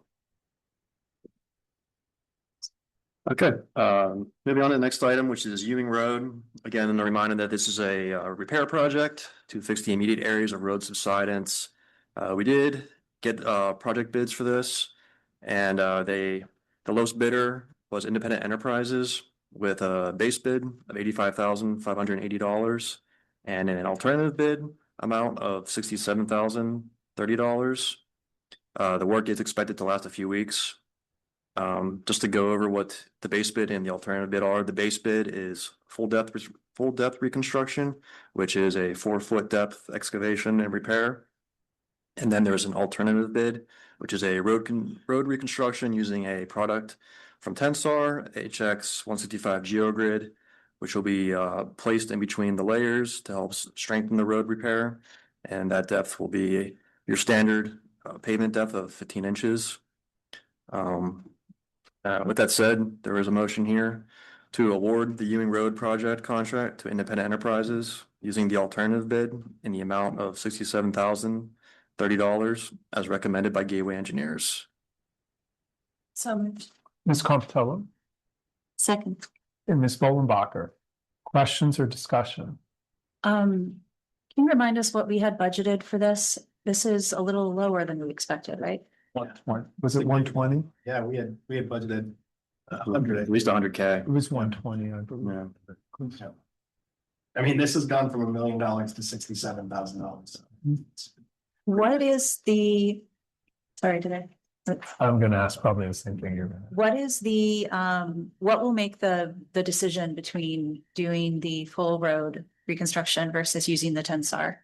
Okay, moving on to the next item, which is Ewing Road. Again, a reminder that this is a repair project to fix the immediate areas of road subsidence. We did get project bids for this, and the lowest bidder was Independent Enterprises with a base bid of $85,580 and an alternative bid amount of $67,030. The work is expected to last a few weeks. Just to go over what the base bid and the alternative bid are, the base bid is full depth reconstruction, which is a 4-foot depth excavation and repair. And then there's an alternative bid, which is a road reconstruction using a product from Tensar HX 165 GeoGrid, which will be placed in between the layers to help strengthen the road repair. And that depth will be your standard pavement depth of 15 inches. With that said, there is a motion here to award the Ewing Road project contract to Independent Enterprises using the alternative bid in the amount of $67,030 as recommended by Gateway Engineers. So moved. Ms. Costello Second. and Ms. Bolenbacher. Questions or discussion? Can you remind us what we had budgeted for this? This is a little lower than we expected, right? Was it 120? Yeah, we had budgeted 100. At least 100K. It was 120, I believe. Yeah. I mean, this has gone from $1 million to $67,000. What is the, sorry, did I? I'm gonna ask probably the same thing you're gonna. What is the, what will make the decision between doing the full road reconstruction versus using the Tensar?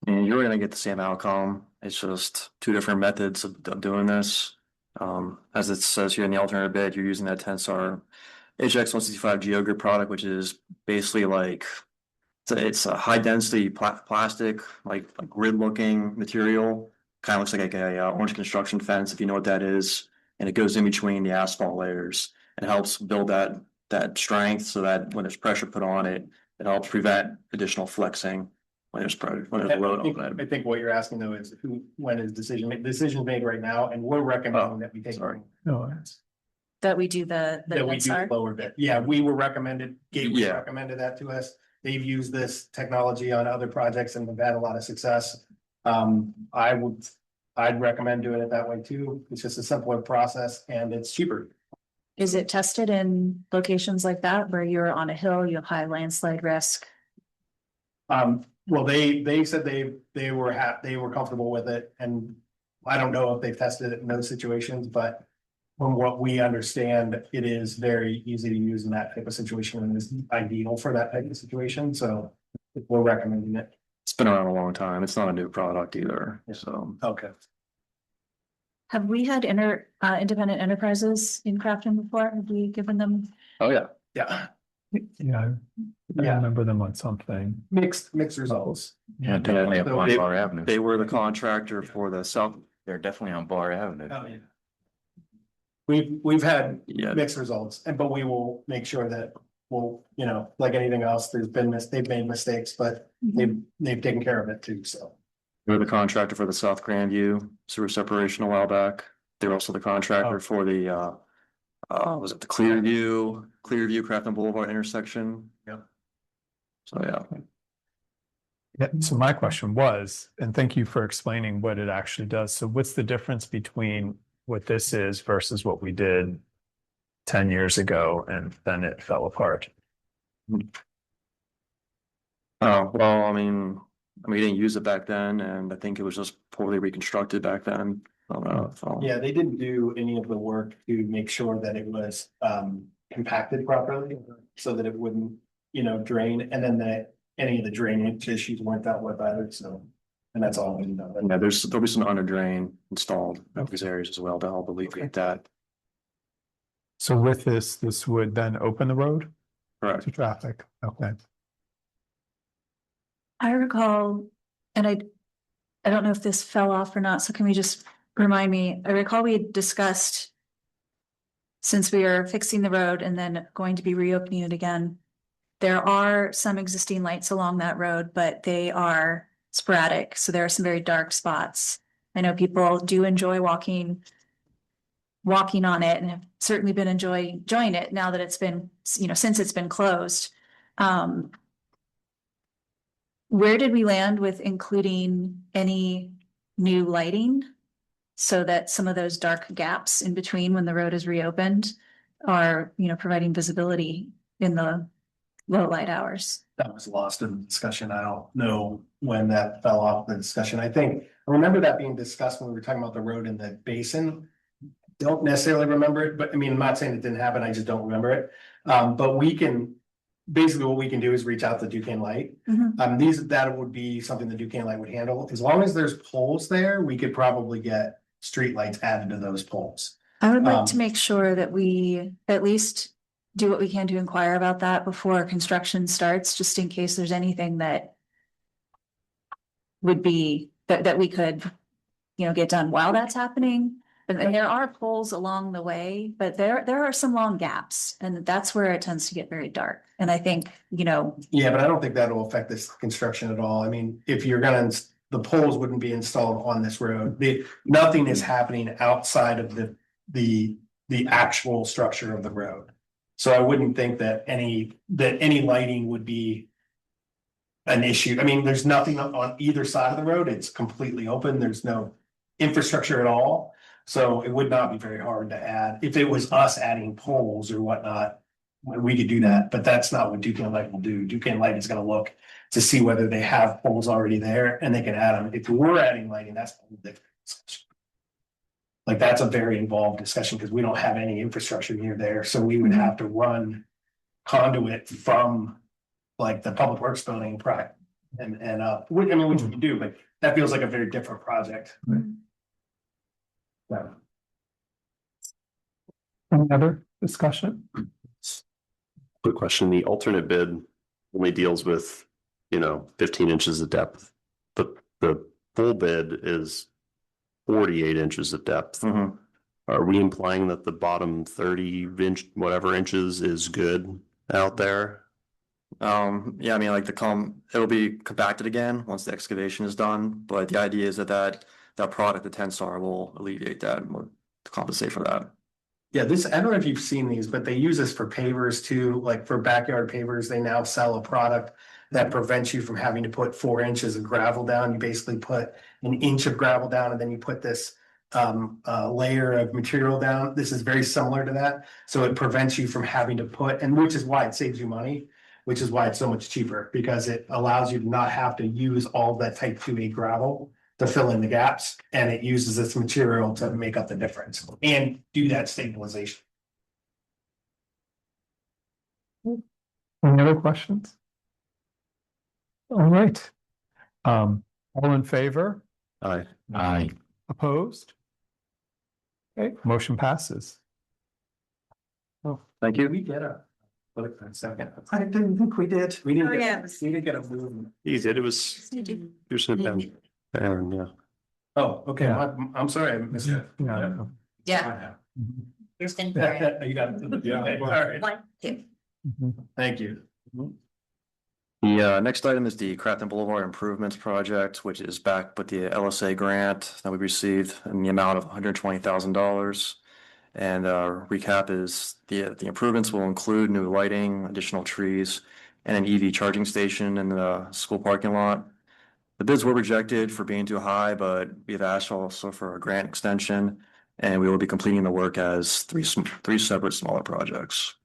And you're gonna get the same outcome. It's just two different methods of doing this. As it says here in the alternative bid, you're using that Tensar HX 165 GeoGrid product, which is basically like it's a high density plastic, like grid looking material. Kind of looks like a orange construction fence, if you know what that is, and it goes in between the asphalt layers and helps build that strength so that when there's pressure put on it, it helps prevent additional flexing when there's load on I it. think what you're asking though is when is decision made right now, and we're recommending that we take. sorry. No, That we do the That we do Tensar? lower bit. Yeah, we were recommended, Gateway Yeah. recommended that to us. They've used this technology on other projects and have had a lot of success. I'd recommend doing it that way too. It's just a simpler process and it's cheaper. Is it tested in locations like that where you're on a hill, you have high landslide risk? Well, they said they were comfortable with it, and I don't know if they've tested it in those situations, but from what we understand, it is very easy to use in that type of situation and is ideal for that type of situation, so we're recommending it. It's been around a long time. It's not a new product either, so. Okay. Have we had independent enterprises in Crafton before? Have we given them? Oh, yeah. Yeah, yeah, I Yeah. remember them on something. mixed results. Yeah, definitely up on They- Bar Avenue. They were the contractor for the south. They're definitely on Bar Avenue. Oh, yeah. We've had Yeah. mixed results, but we will make sure that we'll, like anything else, they've made mistakes, but they've taken care of it too, so. They were the contractor for the South Grandview sewer separation a while back. They're also the contractor for the was it the Clearview Crafton Boulevard intersection? Yep. So, yeah. Yeah, so my question was, and thank you for explaining what it actually does. So what's the difference between what this is versus what we did 10 years ago and then it fell apart? Well, I mean, we didn't use it back then, and I think it was just poorly reconstructed back then. I don't know. So. Yeah, they didn't do any of the work to make sure that it was compacted properly so that it wouldn't, drain, and then that any of the drainage issues weren't dealt with either, so. And that's all we know. Yeah, there'll be some under drain installed in these areas as well to help alleviate that. So with this would then open the road Correct. to traffic. Okay. I recall, and I don't know if this fell off or not, so can we just remind me? I recall we had discussed, since we are fixing the road and then going to be reopening it again, there are some existing lights along that road, but they are sporadic, so there are some very dark spots. I know people do enjoy walking on it and have certainly been enjoying it now that it's been, since it's been closed. Where did we land with including any new lighting? So that some of those dark gaps in between when the road is reopened are, providing visibility in the low light hours. That was lost in the discussion. I don't know when that fell off the discussion. I remember that being discussed when we were talking about the road in the basin. Don't necessarily remember it, but I mean, I'm not saying it didn't happen, I just don't remember it. But basically what we can do is reach out to Duquesne Light. That would be something the Duquesne Light would handle. As long as there's poles there, we could probably get street lights added to those poles. I would like to make sure that we at least do what we can to inquire about that before construction starts, just in case there's anything that would be, that we could, get done while that's happening. And there are poles along the way, but there are some long gaps, and that's where it tends to get very dark. And I think, Yeah, but I don't think that'll affect this construction at all. I mean, if you're the poles wouldn't be installed on this road. Nothing is happening outside of the actual structure of the road. So I wouldn't think that any lighting would be an issue. I mean, there's nothing on either side of the road. It's completely open. There's no infrastructure at all. So it would not be very hard to add. If it was us adding poles or whatnot, we could do that, but that's not what Duquesne Light will do. Duquesne Light is gonna look to see whether they have poles already there and they can add them. If we're adding lighting, that's a whole different discussion. Like, that's a very involved discussion because we don't have any infrastructure near there, so we would have to run conduit from like the Public Works building which we can do, but that feels like a very different project. So. Any other discussion? Quick question, the alternate bid only deals with, 15 inches of depth. But the full bid is 48 inches of depth. Are we implying that the bottom 30 inches is good out there? Yeah, I mean, like it'll be compacted again once the excavation is done, but the idea is that product, the Tensar, will alleviate that and will compensate for that. Yeah, I don't know if you've seen these, but they use this for pavers too, like for backyard pavers. They now sell a product that prevents you from having to put 4 inches of gravel down. You basically put an inch of gravel down and then you put this layer of material down. This is very similar to that. So it prevents you from having to which is why it saves you money, which is why it's so much cheaper, because it allows you to not have to use all that type 2A gravel to fill in the gaps, and it uses this material to make up the difference and do that stabilization. Any other questions? All right. All in favor? Aye. Opposed? Okay, motion passes. Thank Did you. we get a second? I didn't think we did. We didn't Oh, yeah. get a movement. He did, it was. Aaron, yeah. Oh, okay, Yeah. I'm sorry, I missed it. Yeah. Yeah. Here's been for You got it. Yeah. Okay, all right, 1, 2. thank you. The next item is the Crafton Boulevard Improvements Project, which is backed with the LSA grant that we received in the amount of $120,000. And recap is the improvements will include new lighting, additional trees, and an EV charging station in the school parking lot. The bids were rejected for being too high, but we've asked also for a grant extension, and we will be completing the work as three separate smaller projects.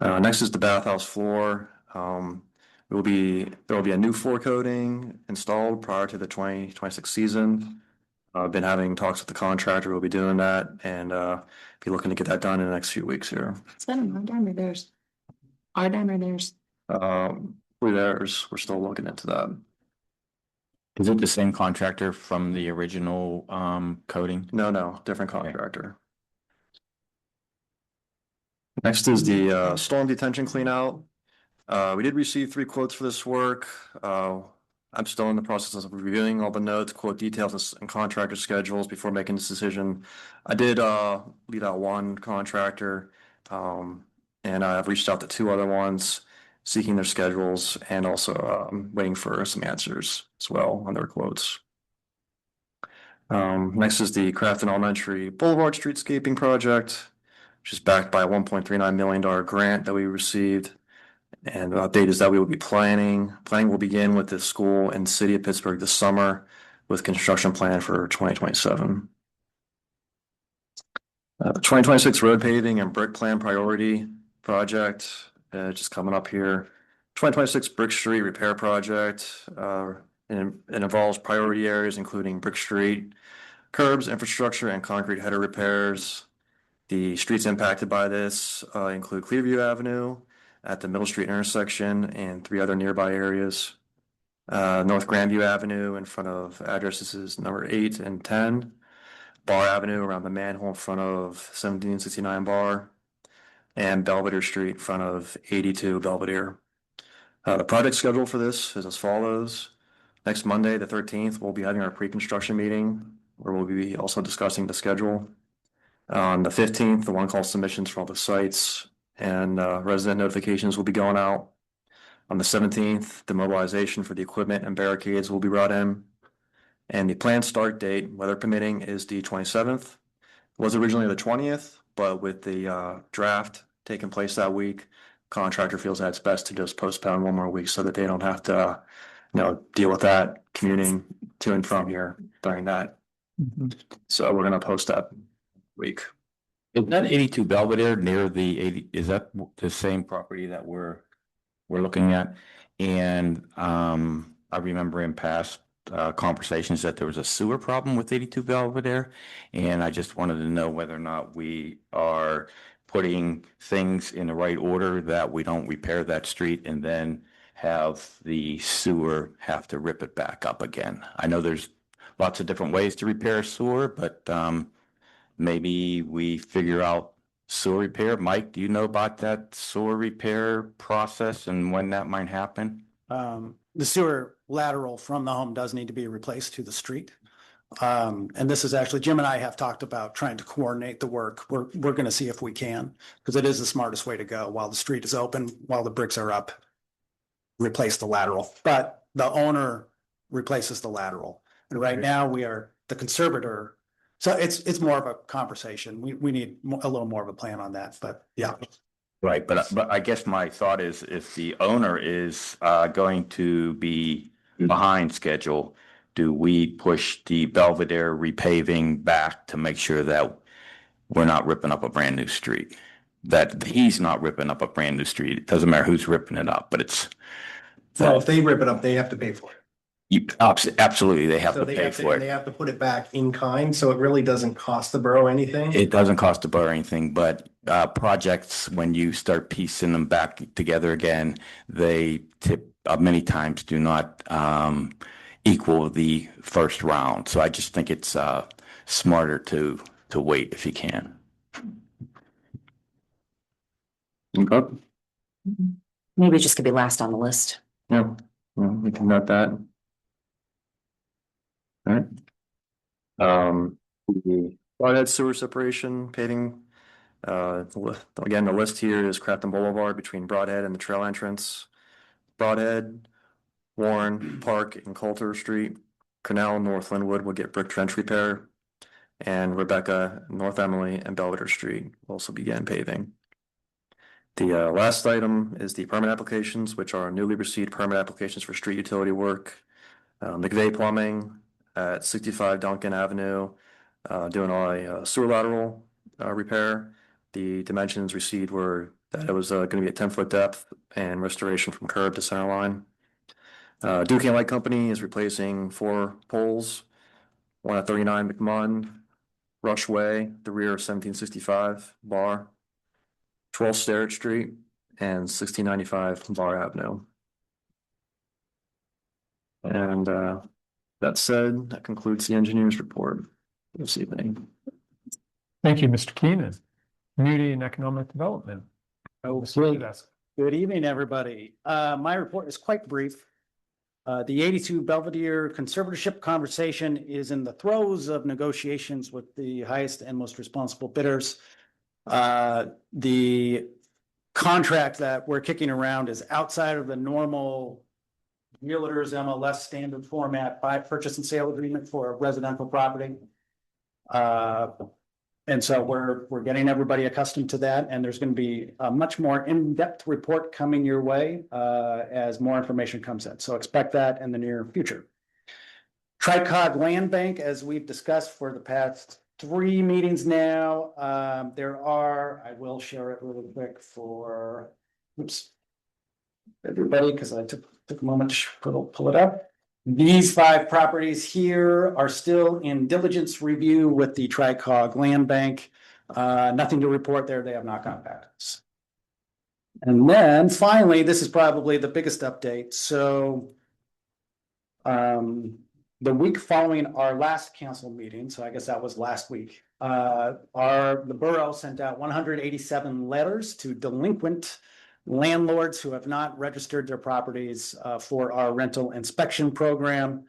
Next is the bathhouse floor. There will be a new floor coating installed prior to the 2026 season. I've been having talks with the contractor. We'll be doing that and be looking to get that done in the next few weeks here. Is that our dime or theirs? Our dime or theirs? We're still looking into that. Is it the same contractor from the original coating? No, different contractor. Next is the storm detention clean out. We did receive 3 quotes for this work. I'm still in the process of reviewing all the notes, quote details and contractor schedules before making this decision. I did lead out one contractor, and I've reached out to 2 other ones, seeking their schedules and also waiting for some answers as well on their quotes. Next is the Crafton Elementary Boulevard Streetscaping Project, which is backed by a $1.39 million grant that we received. And the update is that we will be planning will begin with the school and city of Pittsburgh this summer with construction plan for 2027. 2026 road paving and brick plan priority project, just coming up here. 2026 Brick Street repair project, and it involves priority areas including Brick Street, curbs, infrastructure, and concrete header repairs. The streets impacted by this include Clearview Avenue at the Middle Street intersection and 3 other nearby areas. North Grandview Avenue in front of addresses number 8 and 10. Bar Avenue around the manhole in front of 1769 Bar. And Belvedere Street in front of 82 Belvedere. The project schedule for this is as follows. Next Monday, the 13th, we'll be having our pre-construction meeting where we'll be also discussing the schedule. On the 15th, the one-call submissions for all the sites and resident notifications will be going out. On the 17th, the mobilization for the equipment and barricades will be brought in. And the planned start date, weather permitting, is the 27th. It was originally the 20th, but with the draft taking place that week, contractor feels that it's best to just postpone 1 more week so that they don't have to, deal with that commuting to and from here during that. So we're gonna post that week. Is that 82 Belvedere near the 80? Is that the same property that we're looking at? And I remember in past conversations that there was a sewer problem with 82 Belvedere, and I just wanted to know whether or not we are putting things in the right order, that we don't repair that street and then have the sewer have to rip it back up again. I know there's lots of different ways to repair a sewer, but maybe we figure out sewer repair. Mike, do you know about that sewer repair process and when that might happen? The sewer lateral from the home does need to be replaced to the street. And this is actually, Jim and I have talked about trying to coordinate the work. We're going to see if we can, because it is the smartest way to go while the street is open, while the bricks are up, replace the lateral. But the owner replaces the lateral. And right now we are the conservator. So it's more of a conversation. We need a little more of a plan on that, but yeah. Right, but I guess my thought is if the owner is going to be behind schedule, do we push the Belvedere repaving back to make sure that we're not ripping up a brand new street? That he's not ripping up a brand new street. It doesn't matter who's ripping it up, but it's. So if they rip it up, they have to pay for it. Absolutely, they have So to they pay have for They it. have to put it back in kind, so it really doesn't cost the borough anything. It doesn't cost the borough anything, but projects, when you start piecing them back together again, they many times do not equal the first round. So I just think it's smarter to wait if you can. Okay. Maybe it just could be last on the list. Yeah, well, we can note that. All right. The broadhead sewer separation paving. Again, the list here is Crafton Boulevard between Broadhead and the trail entrance. Broadhead, Warren, Park, and Coulter Street. Canal, North Linwood will get brick trench repair. And Rebecca, North Emily, and Belvedere Street will also begin paving. The last item is the permit applications, which are newly received permit applications for street utility work. McVeigh Plumbing at 65 Duncan Avenue, doing a sewer lateral repair. The dimensions received were that it was going to be a 10-foot depth and restoration from curb to center line. Duquesne Light Company is replacing 4 poles, one at 39 McMunn, Rush Way, the rear of 1765 Bar, 12 Sterrett Street, and 1695 Bar Avenue. And That said, that concludes the engineer's report this evening. Thank you, Mr. Keenan. Community and Economic Development. Mr. Okay, Tedesco. good evening, everybody. My report is quite brief. The 82 Belvedere conservatorship conversation is in the throes of negotiations with the highest and most responsible bidders. The contract that we're kicking around is outside of the normal realtors MLS standard format by purchase and sale agreement for a residential property. And so we're getting everybody accustomed to that, and there's going to be a much more in-depth report coming your way as more information comes in. So expect that in the near future. Tricog Land Bank, as we've discussed for the past 3 meetings now, I will share it really quick for, everybody, because I took a moment to pull it up. These 5 properties here are still in diligence review with the Tricog Land Bank. Nothing to report there. They have not gone back to us. And then finally, this is probably the biggest update. So the week following our last council meeting, so I guess that was last week, the borough sent out 187 letters to delinquent landlords who have not registered their properties for our rental inspection program.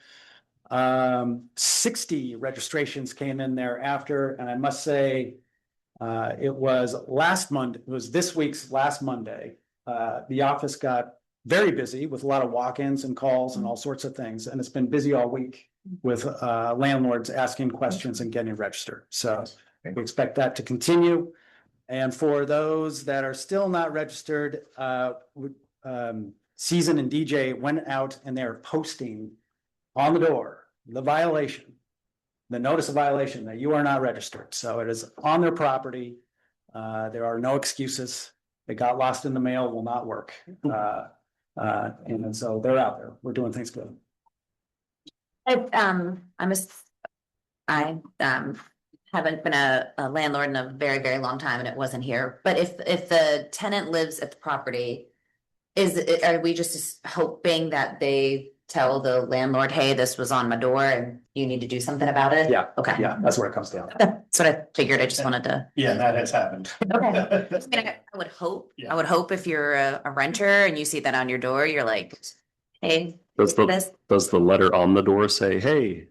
60 registrations came in thereafter, and I must say, it was this week's last Monday. The office got very busy with a lot of walk-ins and calls and all sorts of things, and it's been busy all week with landlords asking questions and getting registered. So we expect that to continue. And for those that are still not registered, Season and DJ went out and they're posting on the door the notice of violation that you are not registered. So it is on their property. There are no excuses. It got lost in the mail, will not work. And so they're out there. We're doing things good. I haven't been a landlord in a very, very long time, and it wasn't here. But if the tenant lives at the property, are we just hoping that they tell the landlord, hey, this was on my door and you need to do something about it? Yeah. Okay. Yeah, that's where it comes down. That's what I figured. I just wanted to. Yeah, that has happened. Okay. I mean, I would hope. Yeah. I would hope if you're a renter and you see that on your door, you're like, hey, Does this. the letter on the door say, hey,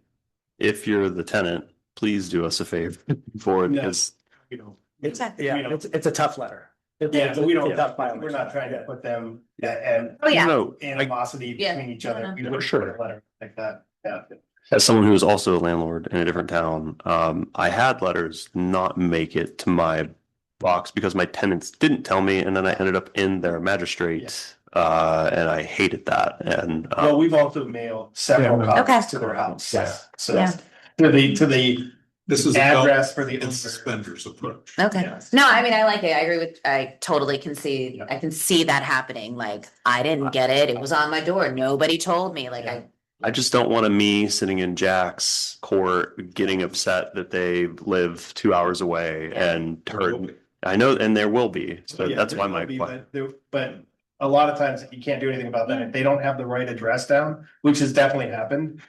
if you're the tenant, please do us a favor for it? No. Because It's It's a tough letter. Yeah, but we don't, Tough violation. we're not trying to put them and Oh, yeah. no, animosity Yeah. between each other. We For don't sure. put a letter like that. Yeah. as someone who is also a landlord in a different town, I had letters not make it to my box because my tenants didn't tell me, and then I ended up in their magistrate, and I hated that. And Well, we've also mailed several Yeah. Okay. copies to their house. Yeah. So Yeah. to the This is a belt address for the and owner. suspenders approach. Okay. Yes. No, I mean, I like it. I totally can see, Yeah. I can see that happening. Like, I didn't get it. It was on my door. Nobody told me. Like, Yeah. I just don't want me sitting in Jack's court getting upset that they live 2 hours away and heard. I know, and there will be. So Yeah, that's there why will my be, but a lot of times you can't do anything about that. If they don't have the right address down, which has definitely happened,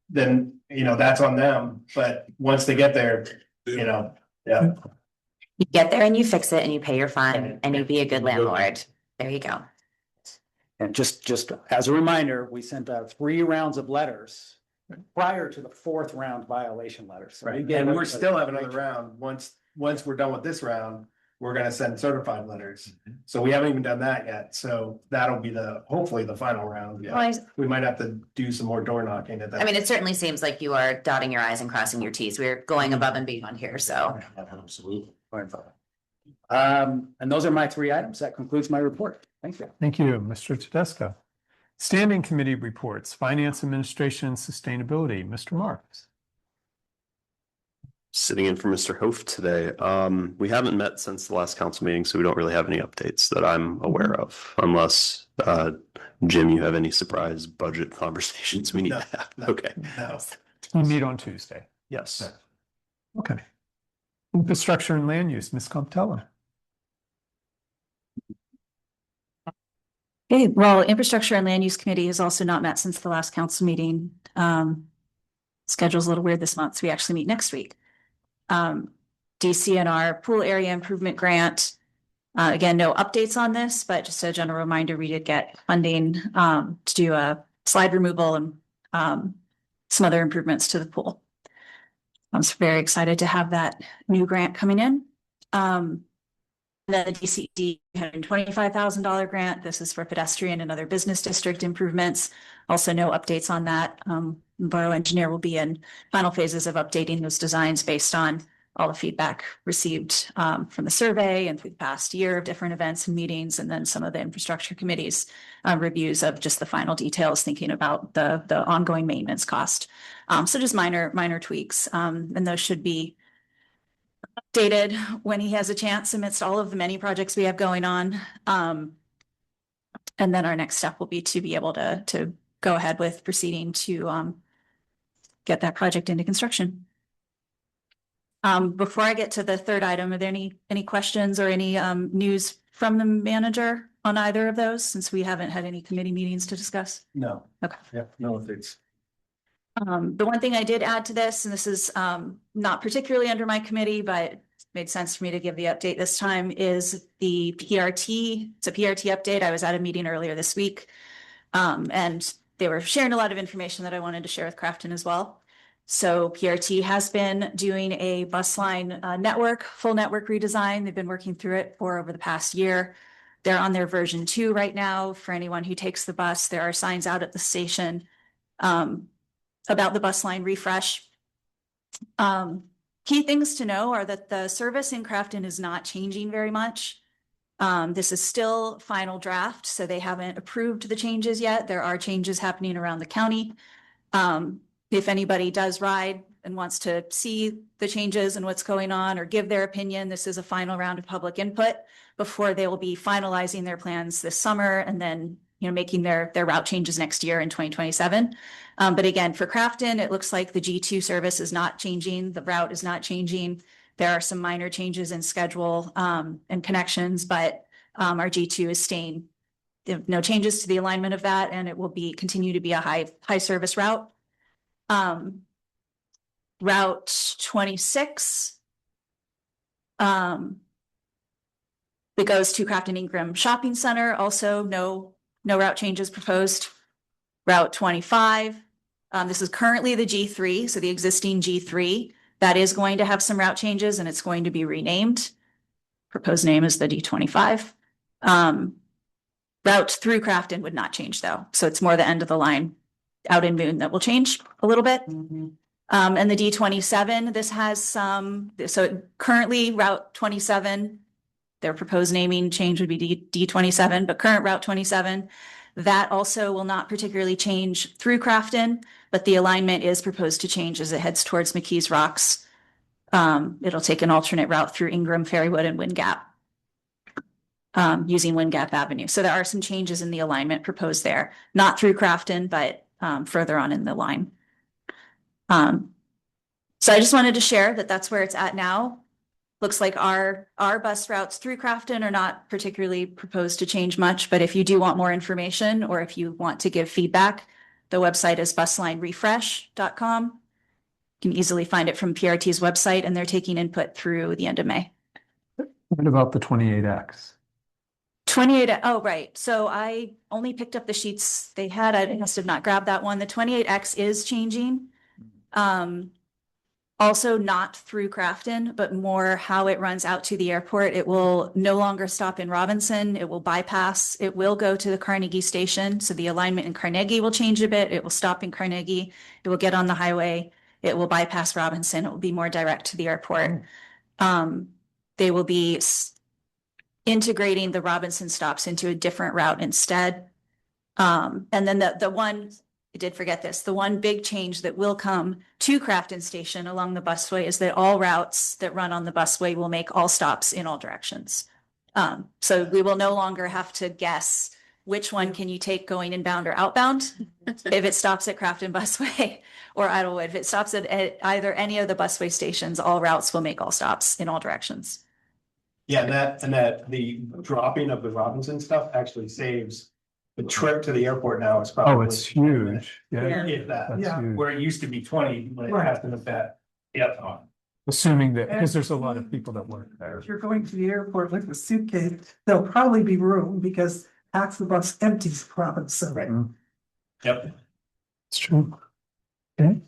then, that's on them. But once they get there, yeah. you get there and you fix it and you pay your fine and you be a good landlord. There you go. And just as a reminder, we sent out 3 rounds of letters prior to the 4th round violation letter. So we Right. get And we're everybody- still having another round. Once we're done with this round, we're gonna send certified letters. So we haven't even done that yet. So that'll be hopefully the final round. Well, Yeah. We might have to do some more door knocking at that. I mean, it certainly seems like you are dotting your i's and crossing your t's. We're going above and beyond here, so. Absolutely. And those are my 3 items. That concludes my report. Thank you. Thank you, Mr. Tedesco. Standing Committee Reports, Finance Administration and Sustainability, Mr. Marks. Sitting in for Mr. Hof today. We haven't met since the last council meeting, so we don't really have any updates that I'm aware of, unless Jim, you have any surprise budget conversations we need No, to have. no. Okay. No. We meet on Tuesday. Yes. Okay. Infrastructure and Land Use, Ms. Comptella. Okay, well, Infrastructure and Land Use Committee has also not met since the last council meeting. schedule's a little weird this month, so we actually meet next week. DCNR pool area improvement grant. Again, no updates on this, but just a general reminder, we did get funding to do a slide removal and some other improvements to the pool. I'm very excited to have that new grant coming in. The DCD $125,000 grant. This is for pedestrian and other business district improvements. Also, no updates on that. Borough engineer will be in final phases of updating those designs based on all the feedback received from the survey and through the past year of different events and meetings, and then some of the infrastructure committee's reviews of just the final details, thinking about the ongoing maintenance cost. So just minor tweaks, and those should be updated when he has a chance amidst all of the many projects we have going on. And then our next step will be to be able to go ahead with proceeding to get that project into construction. Before I get to the third item, are there any questions or any news from the manager on either of those, since we haven't had any committee meetings to discuss? No. Okay. Yeah, no, it's. The one thing I did add to this, and this is not particularly under my committee, but it made sense for me to give the update this time, is the PRT. It's a PRT update. I was at a meeting earlier this week, and they were sharing a lot of information that I wanted to share with Crafton as well. So PRT has been doing a bus line full network redesign. They've been working through it for over the past year. They're on their version 2 right now. For anyone who takes the bus, there are signs out at the station about the bus line refresh. Key things to know are that the service in Crafton is not changing very much. This is still final draft, so they haven't approved the changes yet. There are changes happening around the county. If anybody does ride and wants to see the changes and what's going on or give their opinion, this is a final round of public input before they will be finalizing their plans this summer and then making their route changes next year in 2027. But again, for Crafton, it looks like the G2 service is not changing. The route is not changing. There are some minor changes in schedule and connections, but our G2 is staying. No changes to the alignment of that, and it will continue to be a high service route. Route 26 that goes to Crafton Ingram Shopping Center. Also, no route changes proposed. Route 25. This is currently the G3, so the existing G3. That is going to have some route changes, and it's going to be renamed. Proposed name is the D25. Route through Crafton would not change, though. So it's more the end of the line out in Boone that will change a little bit. And the D27, this has so currently Route 27, their proposed naming change would be D27, but current Route 27, that also will not particularly change through Crafton, but the alignment is proposed to change as it heads towards McKees Rocks. It'll take an alternate route through Ingram, Ferrywood, and Wind Gap, using Wind Gap Avenue. So there are some changes in the alignment proposed there, not through Crafton, but further on in the line. So I just wanted to share that that's where it's at now. Looks like our bus routes through Crafton are not particularly proposed to change much, but if you do want more information or if you want to give feedback, the website is buslinerefresh.com. You can easily find it from PRT's website, and they're taking input through the end of May. What about the 28X? 28, oh, right. So I only picked up the sheets they had. I must have not grabbed that one. The 28X is changing. Also not through Crafton, but more how it runs out to the airport. It will no longer stop in Robinson. It will bypass. It will go to the Carnegie station. So the alignment in Carnegie will change a bit. It will stop in Carnegie. It will get on the highway. It will bypass Robinson. It will be more direct to the airport. They will be integrating the Robinson stops into a different route instead. And then the one, I did forget this, the one big change that will come to Crafton Station along the busway is that all routes that run on the busway will make all stops in all directions. So we will no longer have to guess which one can you take going inbound or outbound. If it stops at Crafton Busway or Idlewood, if it stops at either any of the busway stations, all routes will make all stops in all directions. Yeah, and that the dropping of the Robinson stuff actually saves The trip to the airport now is probably. Oh, it's huge. Yeah, Yeah. If that, that's Yeah. huge. where it used to be 20, but it Right. has been that. Yep. Assuming that, because there's a lot of people that work there. If you're going to the airport with a suitcase, there'll probably be room because half the bus empties probably, so. Right. Mm, Yep. It's true. Okay.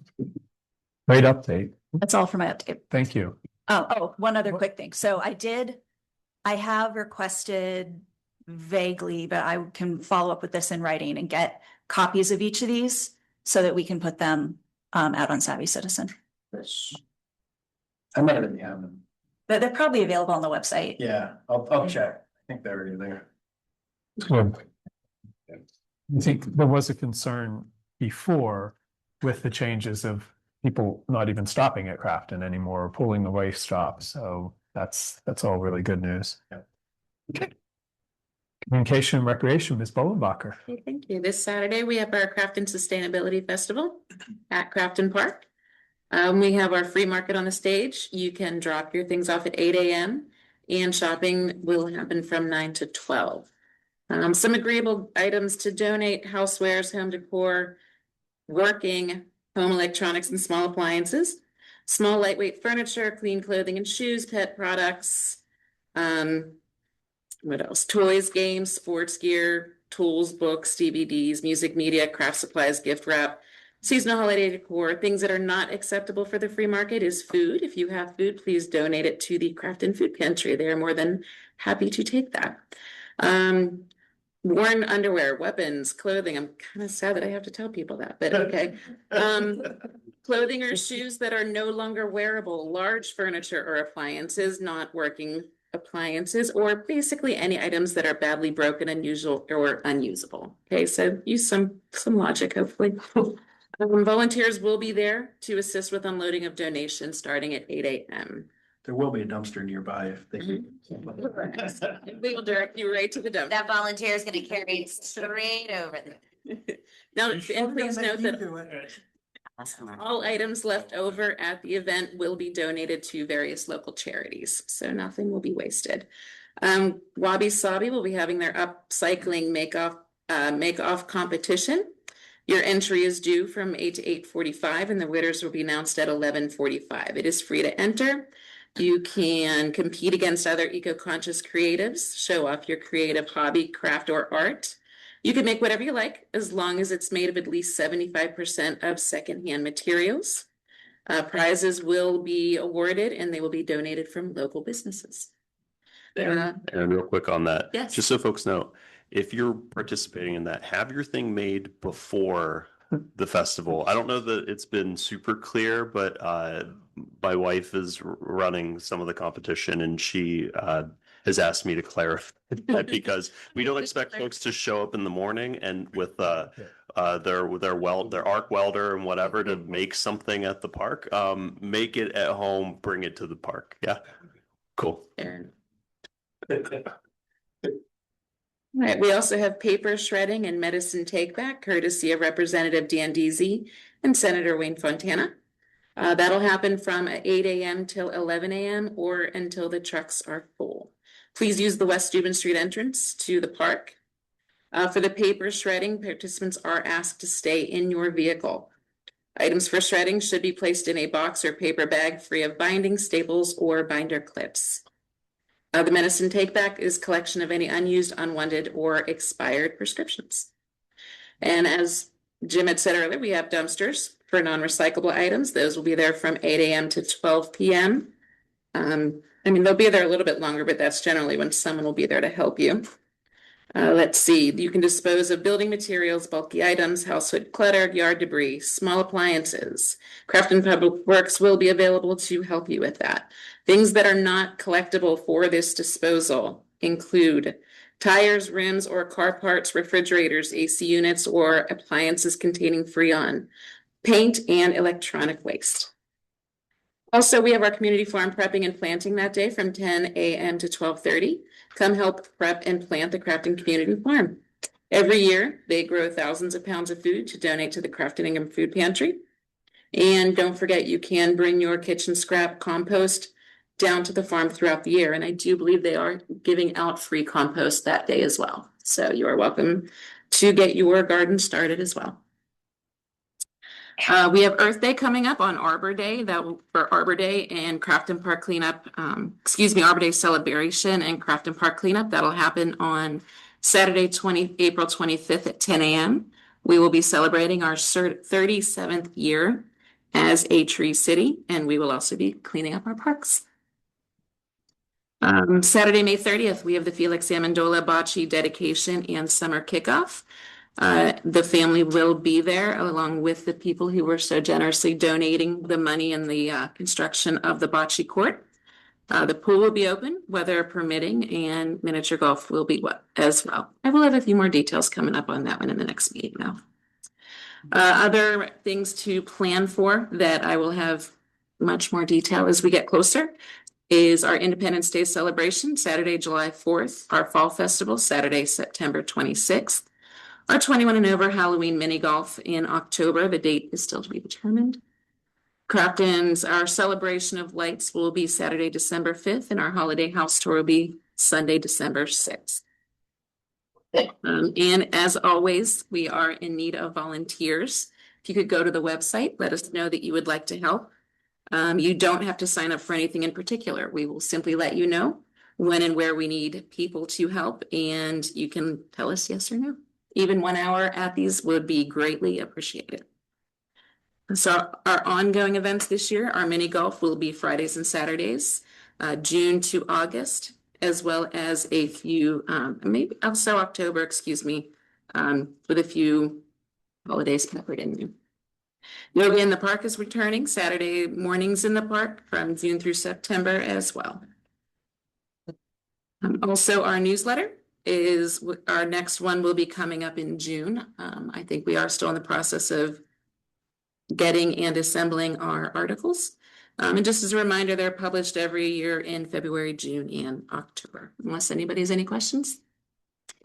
Great update. That's all for my update. Thank you. Oh, one other quick thing. So I have requested vaguely, but I can follow up with this in writing and get copies of each of these so that we can put them out on Savvy Citizen. I might have been having them. But they're probably available on the website. Yeah, I'll check. I think they're already there. Good. I think there was a concern before with the changes of people not even stopping at Crafton anymore, or pulling the way stop. So that's all really good news. Yep. Okay. Communication and Recreation, Ms. Bolenbacher. Okay, thank you. This Saturday, we have our Crafton Sustainability Festival at Crafton Park. We have our free market on the stage. You can drop your things off at 8 a.m. and shopping will happen from 9 to 12. Some agreeable items to donate: housewares, home decor, working, home electronics and small appliances, small lightweight furniture, clean clothing and shoes, pet products. What else? Toys, games, sports gear, tools, books, DVDs, music media, craft supplies, gift wrap, seasonal holiday decor. Things that are not acceptable for the free market is food. If you have food, please donate it to the Crafton Food Pantry. They are more than happy to take that. Worn underwear, weapons, clothing. I'm kind of sad that I have to tell people that, but okay. Clothing or shoes that are no longer wearable, large furniture or appliances, not working appliances, or basically any items that are badly broken, unusual, or unusable. Okay, so use some logic, hopefully. Volunteers will be there to assist with unloading of donations starting at 8 a.m. There will be a dumpster nearby if they. We will direct you right to the dump. That volunteer is gonna carry it straight over there. Now, and please note that Do it. all items left over at the event will be donated to various local charities, so nothing will be wasted. Wabi Sabi will be having their upcycling make-off competition. Your entry is due from 8 to 8:45, and the winners will be announced at 11:45. It is free to enter. You can compete against other eco-conscious creatives, show off your creative hobby, craft, or art. You can make whatever you like, as long as it's made of at least 75% of secondhand materials. Prizes will be awarded and they will be donated from local businesses. And real quick on that. Yes. Just so folks know, if you're participating in that, have your thing made before the festival. I don't know that it's been super clear, but my wife is running some of the competition and she has asked me to clarify that because we don't expect folks to show up in the morning and with their arc welder and whatever to make something at the park. Make it at home, bring it to the park. Yeah. Cool. All right, we also have paper shredding and medicine take back, courtesy of Representative Dan Deasy and Senator Wayne Fontana. That'll happen from 8 a.m. till 11 a.m. or until the trucks are full. Please use the West Steuben Street entrance to the park. For the paper shredding, participants are asked to stay in your vehicle. Items for shredding should be placed in a box or paper bag free of binding, staples, or binder clips. The medicine take back is collection of any unused, unwanted, or expired prescriptions. And as Jim had said earlier, we have dumpsters for non-recyclable items. Those will be there from 8 a.m. to 12 p.m. They'll be there a little bit longer, but that's generally when someone will be there to help you. Let's see, you can dispose of building materials, bulky items, household clutter, yard debris, small appliances. Crafton Public Works will be available to help you with that. Things that are not collectible for this disposal include tires, rims, or car parts, refrigerators, AC units, or appliances containing Freon, paint, and electronic waste. Also, we have our community farm prepping and planting that day from 10 a.m. to 12:30. Come help prep and plant the Crafton Community Farm. Every year, they grow thousands of pounds of food to donate to the Crafton Ingham Food Pantry. And don't forget, you can bring your kitchen scrap compost down to the farm throughout the year. And I do believe they are giving out free compost that day as well. So you are welcome to get your garden started as well. We have Earth Day coming up on Arbor Day, for Arbor Day and Crafton Park cleanup, Arbor Day celebration and Crafton Park cleanup. That'll happen on Saturday, April 25th at 10 a.m. We will be celebrating our 37th year as a tree city, and we will also be cleaning up our parks. Saturday, May 30th, we have the Felix Amendola Bocce dedication and summer kickoff. The family will be there along with the people who were so generously donating the money in the construction of the bocce court. The pool will be open, weather permitting, and miniature golf will be as well. I will have a few more details coming up on that one in the next meeting though. Other things to plan for that I will have much more detail as we get closer is our Independence Day celebration, Saturday, July 4th, our Fall Festival, Saturday, September 26th, our 21 and over Halloween mini golf in October. The date is still to be determined. Crafton's, our celebration of lights will be Saturday, December 5th, and our holiday house tour will be Sunday, December 6th. And as always, we are in need of volunteers. If you could go to the website, let us know that you would like to help. You don't have to sign up for anything in particular. We will simply let you know when and where we need people to help, and you can tell us yes or no. Even 1 hour at these would be greatly appreciated. So our ongoing events this year, our mini golf will be Fridays and Saturdays, June to August, as well as a few, maybe also October, with a few holidays peppered in there. Yoga in the Park is returning Saturday mornings in the park from June through September as well. Also, our newsletter is our next one will be coming up in June. I think we are still in the process of getting and assembling our articles. And just as a reminder, they're published every year in February, June, and October. Unless anybody has any questions?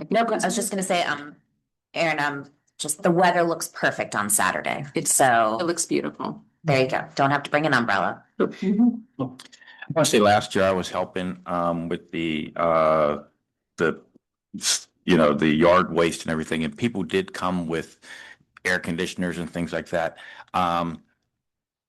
No, I was just gonna say, Erin, just the weather looks perfect on Saturday. It So looks beautiful. there you go. Don't have to bring an umbrella. I want to say last year I was helping with the yard waste and everything, and people did come with air conditioners and things like that.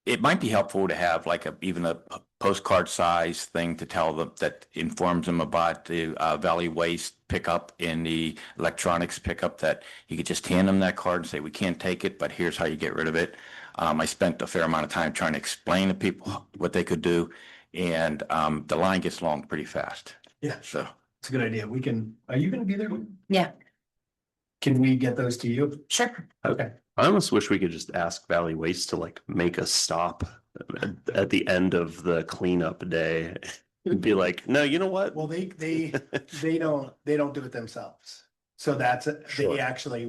It might be helpful to have like even a postcard size thing to tell them, that informs them about the Valley Waste pickup and the electronics pickup, that you could just hand them that card and say, we can't take it, but here's how you get rid of it. I spent a fair amount of time trying to explain to people what they could do, and the line gets long pretty fast. Yeah, So it's a good idea. Are you gonna be there? Yeah. Can we get those to you? Sure. Okay. I almost wish we could just ask Valley Waste to like make a stop at the end of the cleanup day and be like, no, you know what? Well, they don't do it themselves. So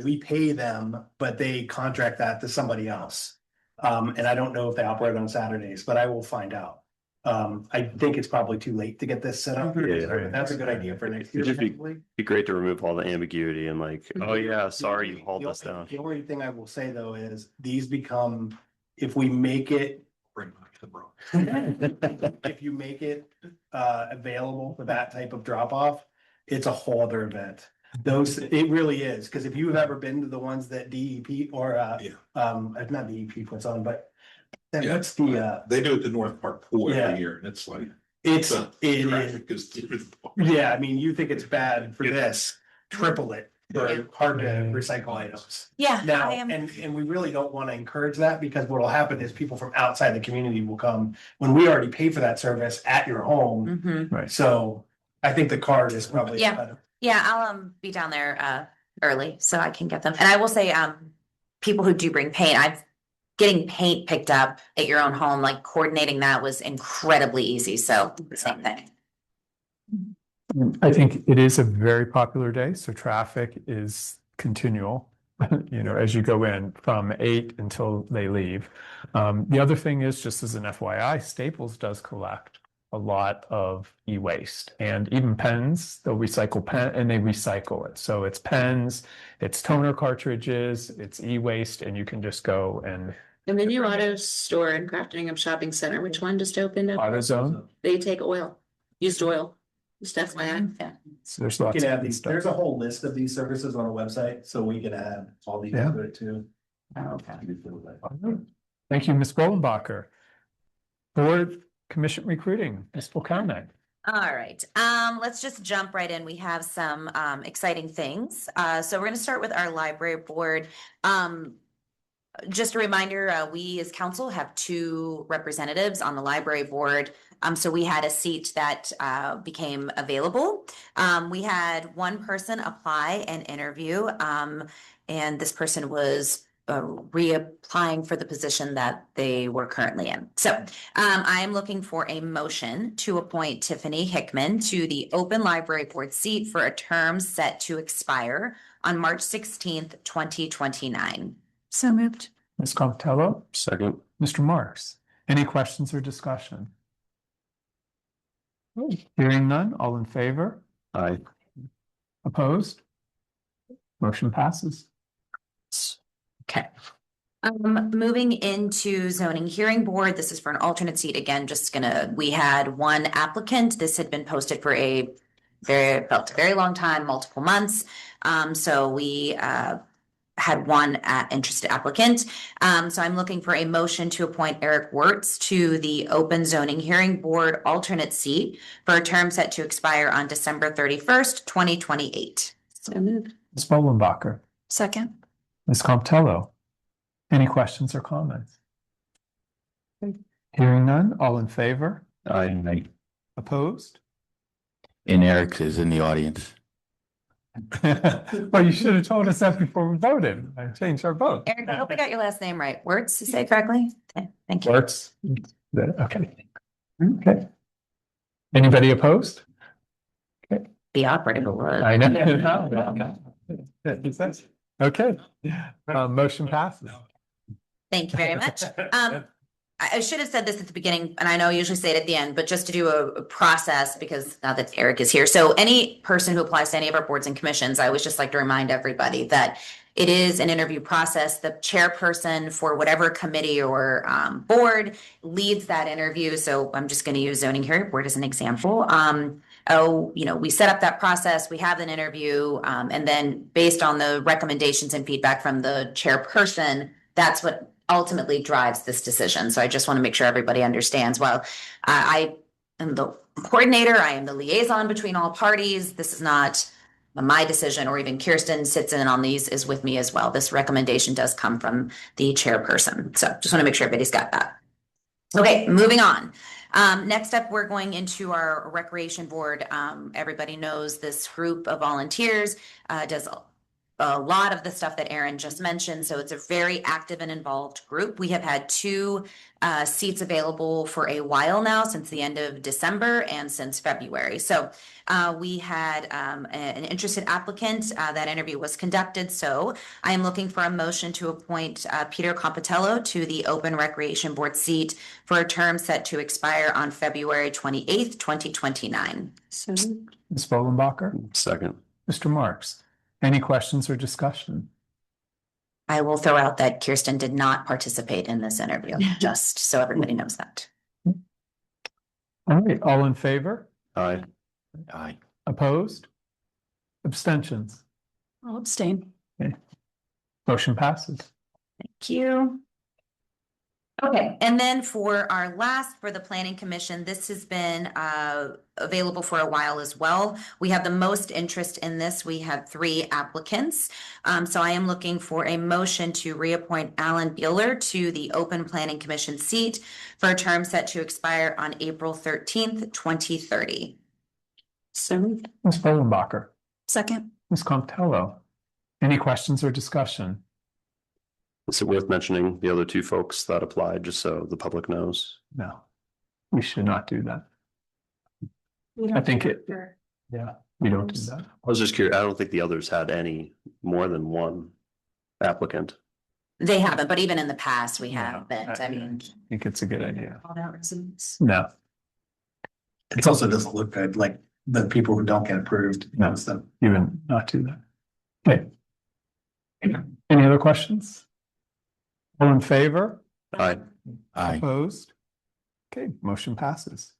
we pay them, but they contract that to somebody else. And I don't know if they operate on Saturdays, but I will find out. I think it's probably too late to get this set up. Yeah. That's a good idea for next year. It'd just be- probably. Be great to remove all the ambiguity and like, oh yeah, sorry, you hauled us down. The only thing I will say though is these become, if we make it. Bring back to the Borough. If you make it available for that type of drop off, it's a whole other event. It really is, because if you've ever been to the ones that DEP or not DEP puts on, but then Yeah. what's the They do it the North Park Pool Yeah. every year, and it's like. it traffic is, is. yeah, I mean, you think it's bad for this, triple it for hard to recycle items. Yeah, Now, I am. and we really don't want to encourage that, because what'll happen is people from outside the community will come when we already pay for that service at your home. Mhm. Right. So I think the card is probably. Yeah. better. Yeah, I'll be down there early so I can get them. And I will say, people who do bring paint, getting paint picked up at your own home, like coordinating that was incredibly easy. So same thing. I think it is a very popular day, so traffic is continual, as you go in from 8 until they leave. The other thing is, just as an FYI, Staples does collect a lot of e-waste, and even pens. They'll recycle pen, and they recycle it. So it's pens, it's toner cartridges, it's e-waste, and you can just go and And the new auto store in Crafton Shopping Center, which one just opened up? AutoZone. They take oil, used oil. Just FYI. Yeah. So there's We lots can of add good these, stuff. there's a whole list of these services on our website, so we can add all these Yeah. to it too. Thank you, Ms. Bollenbacher. Board Commission Recruiting, Ms. Fulcana. All right, let's just jump right in. We have some exciting things. So we're gonna start with our library board. Just a reminder, we as council have 2 representatives on the library board. So we had a seat that became available. We had one person apply and interview, and this person was reapplying for the position that they were currently in. So I am looking for a motion to appoint Tiffany Hickman to the open library board seat for a term set to expire on March 16th, 2029. So moved. Ms. Costello, Second. Mr. Marks. Any questions or discussion? Hearing none, all in favor? Aye. Opposed? Motion passes. Okay. Moving into zoning hearing board, this is for an alternate seat. Again, we had one applicant. This had been posted for felt a very long time, multiple months. So we had one interested applicant. So I'm looking for a motion to appoint Eric Wertz to the open zoning hearing board alternate seat for a term set to expire on December 31st, 2028. So moved. Ms. Bollenbacher, Second. Ms. Costello. Any questions or comments? Hearing none, all in favor? Aye. Opposed? And Eric is in the audience. Well, you should have told us that before we voted. I changed our vote. Eric, I hope I got your last name right. Wertz, to say it correctly? Okay, thank you. Works. Okay. Okay. Anybody opposed? The operator would. I know. Okay. Motion passes. Thank you very much. I should have said this at the beginning, and I know I usually say it at the end, but just to do a process, because now that Eric is here. So any person who applies to any of our boards and commissions, I always just like to remind everybody that it is an interview process. The chairperson for whatever committee or board leads that interview. So I'm just going to use zoning hearing board as an example. We set up that process, we have an interview, and then based on the recommendations and feedback from the chairperson, that's what ultimately drives this decision. So I just want to make sure everybody understands. While I am the coordinator, I am the liaison between all parties. This is not my decision, or even Kirsten sits in on these, is with me as well. This recommendation does come from the chairperson. So just want to make sure everybody's got that. Okay, moving on. Next up, we're going into our recreation board. Everybody knows this group of volunteers does a lot of the stuff that Erin just mentioned. So it's a very active and involved group. We have had 2 seats available for a while now, since the end of December and since February. So we had an interested applicant. That interview was conducted. So I am looking for a motion to appoint Peter Compitello to the open recreation board seat for a term set to expire on February 28th, 2029. So moved. Ms. Bollenbacher, Second. Mr. Marks. Any questions or discussion? I will throw out that Kirsten did not participate in this interview, just so everybody knows that. All right, all in favor? Aye. Aye. Opposed? Abstentions? I'll abstain. Motion passes. Thank you. Okay, and then for the planning commission, this has been available for a while as well. We have the most interest in this. We have 3 applicants. So I am looking for a motion to reappoint Alan Bueller to the open planning commission seat for a term set to expire on April 13th, 2030. So moved. Ms. Bollenbacher, Second. Ms. Costello. Any questions or discussion? Is it worth mentioning the other 2 folks that applied, just so the public knows? No, we should not do that. I think yeah, we don't do that. I was just curious. I don't think the others had any more than one applicant. They haven't, but even in the past, we have been. I mean, I think it's a good idea. All that residents. No, It also doesn't look good, like the people who don't get approved. No. So even not do that. Okay. Any other questions? All in favor? Aye. Aye. Opposed? Okay, motion passes.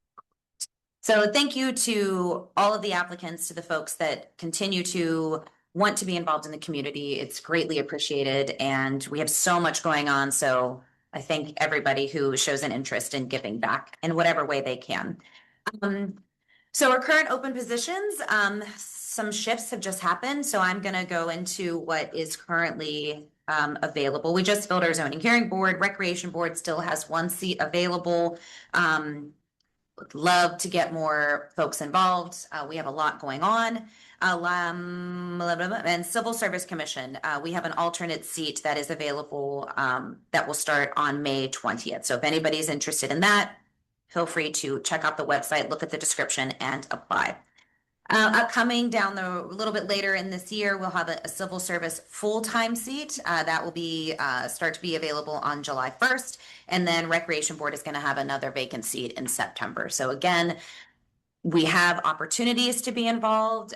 So thank you to all of the applicants, to the folks that continue to want to be involved in the community. It's greatly appreciated, and we have so much going on. So I thank everybody who shows an interest in giving back in whatever way they can. So our current open positions, some shifts have just happened, so I'm gonna go into what is currently available. We just filled our zoning hearing board. Recreation board still has one seat available. Would love to get more folks involved. We have a lot going on. And Civil Service Commission, we have an alternate seat that is available that will start on May 20th. So if anybody's interested in that, feel free to check out the website, look at the description, and apply. Upcoming down a little bit later in this year, we'll have a civil service full-time seat that will be start to be available on July 1st. And then Recreation Board is going to have another vacant seat in September. So again, we have opportunities to be involved.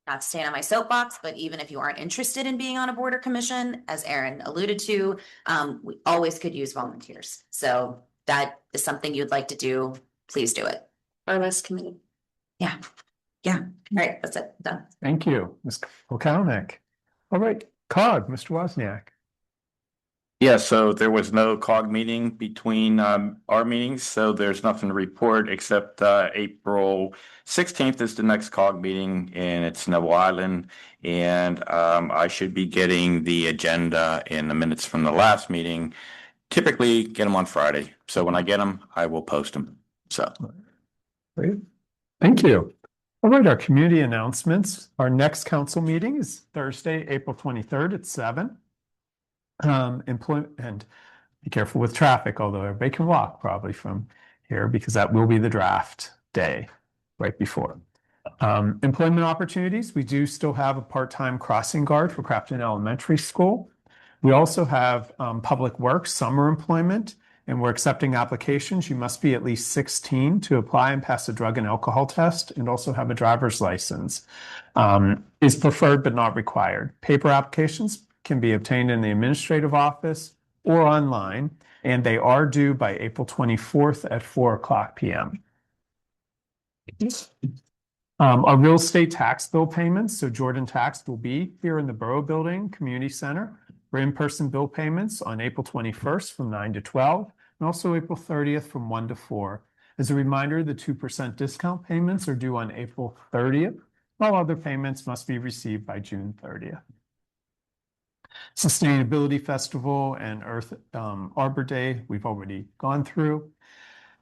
Not staying on my soapbox, but even if you aren't interested in being on a board or commission, as Aaron alluded to, we always could use volunteers. So that is something you'd like to do, please do it. RMS committee. Yeah. All right, that's it, done. Thank you, Ms. O'Connell. All right, COG, Mr. Wozniak. Yeah, so there was no COG meeting between our meetings, so there's nothing to report except April 16th is the next COG meeting, and it's Neville Island. And I should be getting the agenda and the minutes from the last meeting. Typically get them on Friday. So when I get them, I will post them. So. Great. Thank you. All right, our community announcements. Our next council meeting is Thursday, April 23rd at 7. Employment, and be careful with traffic, although everybody can walk probably from here because that will be the draft day right before. Employment opportunities. We do still have a part-time crossing guard for Crafton Elementary School. We also have public works summer employment, and we're accepting applications. You must be at least 16 to apply and pass a drug and alcohol test, and also have a driver's license. Is preferred but not required. Paper applications can be obtained in the administrative office or online, and they are due by April 24th at 4:00 p.m. Our real estate tax bill payments, so Jordan Tax will be here in the Borough Building Community Center for in-person bill payments on April 21st from 9 to 12, and also April 30th from 1 to 4. As a reminder, the 2% discount payments are due on April 30th, while other payments must be received by June 30th. Sustainability Festival and Earth Arbor Day, we've already gone through.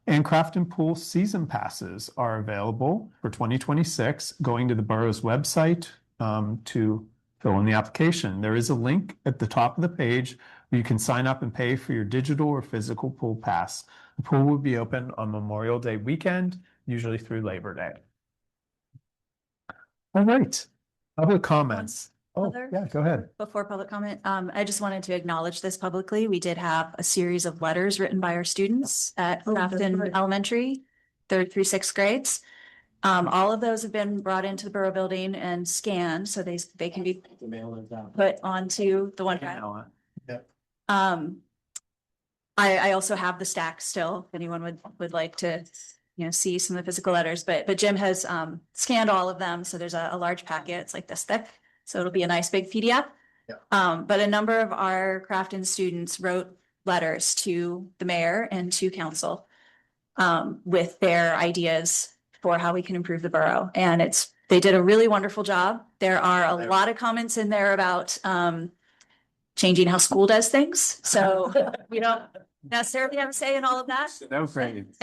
And Crafton Pool season passes are available for 2026, going to the borough's website to fill in the application. There is a link at the top of the page where you can sign up and pay for your digital or physical pool pass. The pool will be open on Memorial Day weekend, usually through Labor Day. All right, public comments. Oh, yeah, go ahead. Before public comment, I just wanted to acknowledge this publicly. We did have a series of letters written by our students at Crafton Elementary, 3rd through 6th grades. All of those have been brought into the Borough Building and scanned, so they can be put onto the OneDrive. I also have the stack still, if anyone would like to, see some of the physical letters, but Jim has scanned all of them, so there's a large packet. It's like this thick. So it'll be a nice big PDF. But a number of our Crafton students wrote letters to the mayor and to council with their ideas for how we can improve the borough. And they did a really wonderful job. There are a lot of comments in there about changing how school does things. So we don't necessarily have a say in all of that. No grades.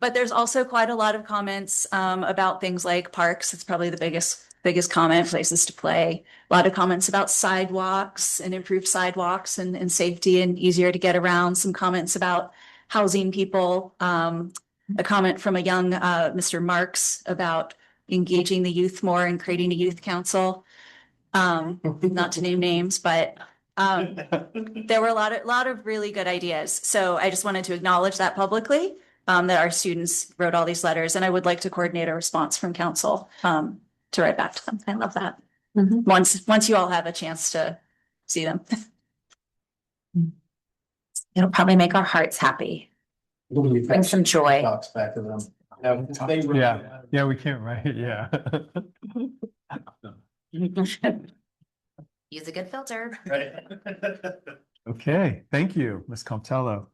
But there's also quite a lot of comments about things like parks. It's probably the biggest comment, places to play. A lot of comments about sidewalks and improved sidewalks and safety and easier to get around. Some comments about housing people. A comment from a young Mr. Marks about engaging the youth more and creating a youth council. Not to name names, but there were a lot of really good ideas. So I just wanted to acknowledge that publicly, that our students wrote all these letters, and I would like to coordinate a response from council to write back to them. I love that. Once you all have a chance to see them. It'll probably make our hearts happy. Bring some joy. Talks back to them. Now, they- Yeah, yeah, we can't write, yeah. Use a good filter. Right. Okay, thank you, Ms. Comptello.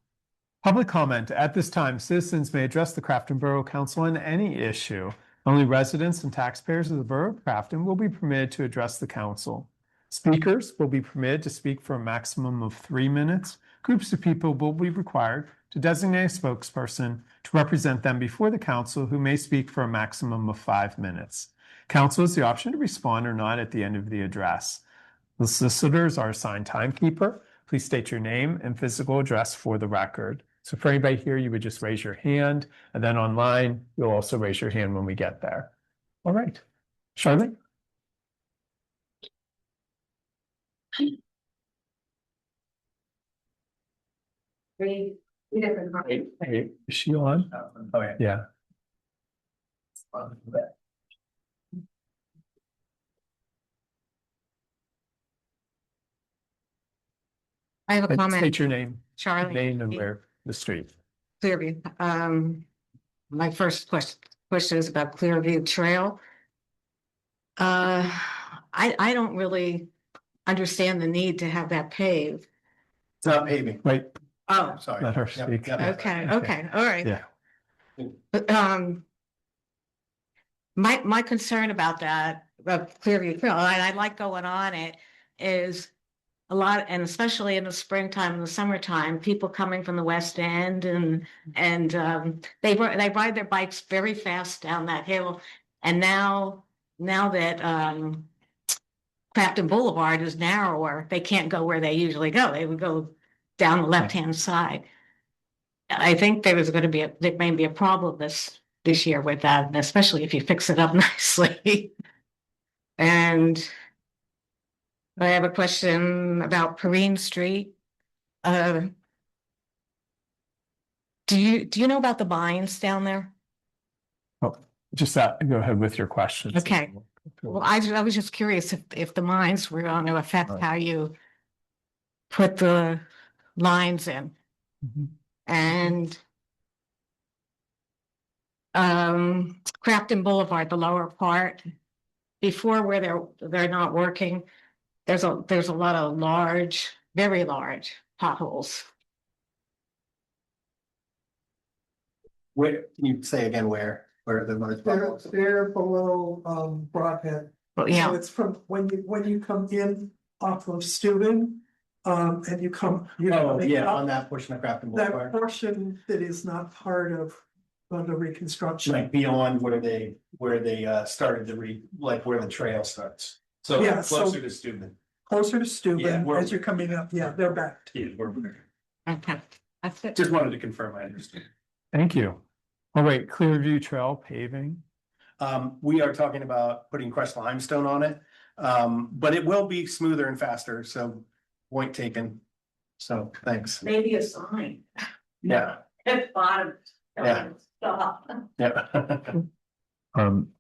Public comment. At this time, citizens may address the Crafton Borough Council on any issue. Only residents and taxpayers of the Borough of Crafton will be permitted to address the council. Speakers will be permitted to speak for a maximum of 3 minutes. Groups of people will be required to designate a spokesperson to represent them before the council, who may speak for a maximum of 5 minutes. Council has the option to respond or not at the end of the address. The solicitors are assigned timekeeper. Please state your name and physical address for the record. So for anybody here, you would just raise your hand, and then online, you'll also raise your hand when we get there. All right, Charlotte? Three different. Hey, is she on? Oh, yeah. Yeah. I have a And comment, state your name, Charlie. name and where the street. Clearview. My first question is about Clearview Trail. I don't really understand the need to have that paved. It's not paving. Wait, Oh, Sorry. let her Yep, speak. yep. okay, all right. Yeah. But, my concern about that, about Clearview Trail, and I like going on it, is a lot, and especially in the springtime and the summertime, people coming from the West End and they ride their bikes very fast down that hill. And now that Crafton Boulevard is narrower, they can't go where they usually go. They would go down the left-hand side. I think there may be a problem this year with that, and especially if you fix it up nicely. And I have a question about Perrine Street. Do you know about the mines down there? Oh, just that, go ahead with your questions. Okay. Well, I was just curious if the mines were going to affect Right. how you put the lines in. Mhm. And Crafton Boulevard, the lower part, before where they're not working, there's a lot of large, very large potholes. Where, can you say again where the most? They're below, Broadhead. But So yeah, it's from when you come in off of Steuben, and you come. Oh, yeah, on that portion of Crafton That Boulevard, portion that is not part of the reconstruction. like beyond where they started where the trail starts. So Yeah, so- closer to Steuben. Closer to Yeah, Steuben, we're- as you're coming up, yeah, they're back. Yeah, okay, that's it. just wanted to confirm I understand. Thank you. All right, Clearview Trail paving. We are talking about putting crushed limestone on it, but it will be smoother and faster, so point taken. So, thanks. Maybe a sign Yeah, at bottom. Yeah. Stop. yeah.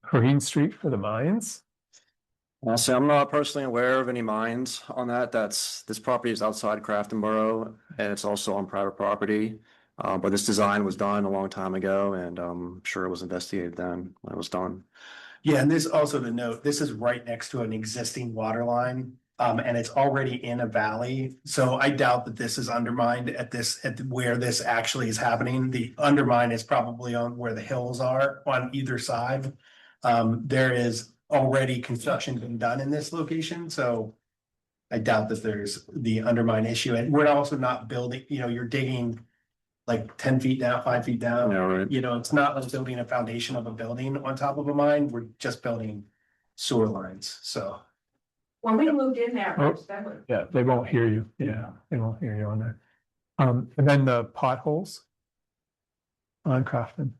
Perrine Street for the mines. Also, I'm not personally aware of any mines on that. This property is outside Crafton Borough and it's also on private property. But this design was done a long time ago and I'm sure it was investigated then when it was done. Yeah, and this also to note, this is right next to an existing water line. And it's already in a valley, so I doubt that this is undermined at where this actually is happening. The undermine is probably on where the hills are on either side. There is already construction been done in this location, so I doubt that there's the undermine issue. And we're also not building, you're digging like 10 feet down, 5 feet down. Yeah, right. It's not like building a foundation of a building on top of a mine. We're just building sewer lines, so. When we moved in there, Oh. Yeah, they won't hear you. Yeah, they won't hear you on that. And then the potholes on Crafton.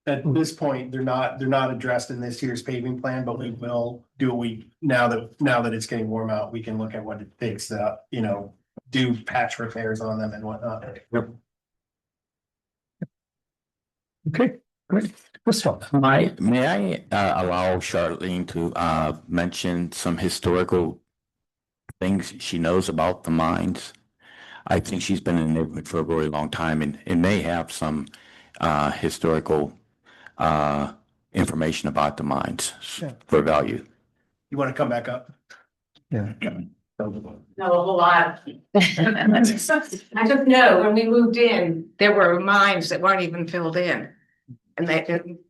At this point, they're not addressed in this year's paving plan, but we will do now that it's getting warm out, we can look at what it takes to, do patch repairs on them and whatnot. Yep. Okay, great. Crystal. May I allow Charlene to mention some historical things she knows about the mines? I think she's been in the neighborhood for a really long time and may have some historical information about the mines Yeah. for value. You want to come back up? Yeah. No, a whole lot. I just know when we moved in, there were mines that weren't even filled in. And they didn't.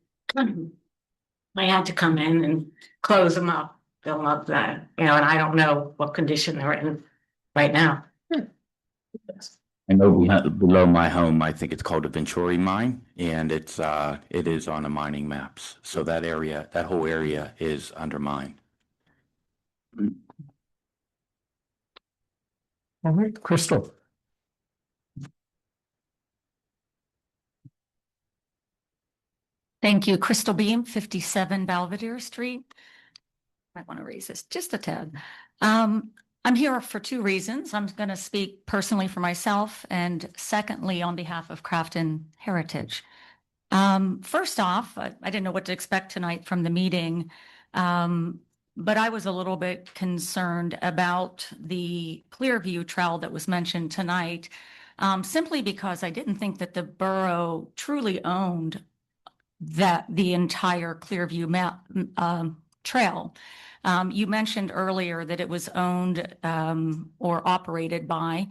I had to come in and close them up, fill them up, and I don't know what condition they're in right now. I know below my home, I think it's called a Venturi mine, and it is on the mining maps. So that area, that whole area is under mine. All right, Crystal. Thank you. Crystal Beam, 57 Belvedere Street. I want to raise this just a tad. I'm here for two reasons. I'm going to speak personally for myself, and secondly, on behalf of Crafton Heritage. First off, I didn't know what to expect tonight from the meeting, but I was a little bit concerned about the Clearview Trail that was mentioned tonight, simply because I didn't think that the borough truly owned the entire Clearview map trail. You mentioned earlier that it was owned or operated by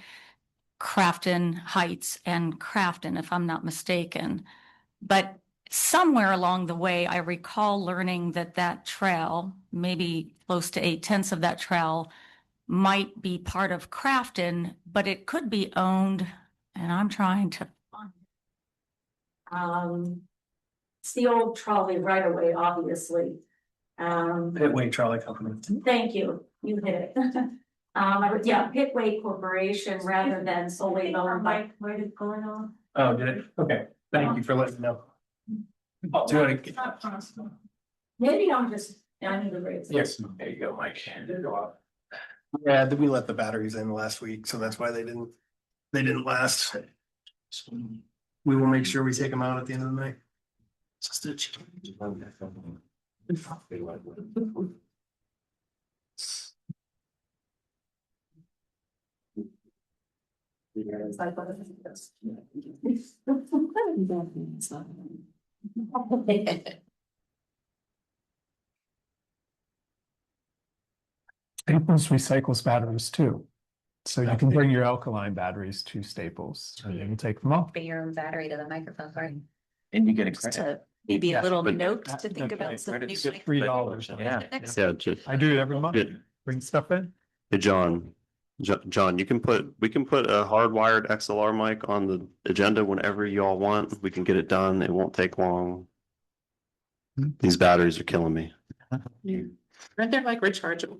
Crafton Heights and Crafton, if I'm not mistaken. But somewhere along the way, I recall learning that that trail, maybe close to 8/10 of that trail, might be part of Crafton, but it could be owned, and I'm trying to find. It's the old trolley right away, obviously. Pitway Trolley Company. Thank you. You hit it. Yeah, Pitway Corporation rather than solely owned by. Where did it going on? Oh, did it? Okay, thank you for letting me know. I'll do it again. Maybe I'm just, I need to raise. Yes, there you go, Mike. Yeah, we let the batteries in last week, so that's why they didn't last. We will make sure we take them out at the end of the night. Staples recycles batteries too. So you can bring your alkaline batteries to Staples and you can take them off. Bring your own battery to the microphone, sorry. And you get a Just credit. maybe a little but- note to think Okay. about. some new $3. Yeah. Yeah, I do it every month. Good. Bring stuff in. Hey, John, John, we can put a hardwired XLR mic on the agenda whenever you all want. We can get it done. It won't take long. These batteries are killing me. Aren't they like rechargeable?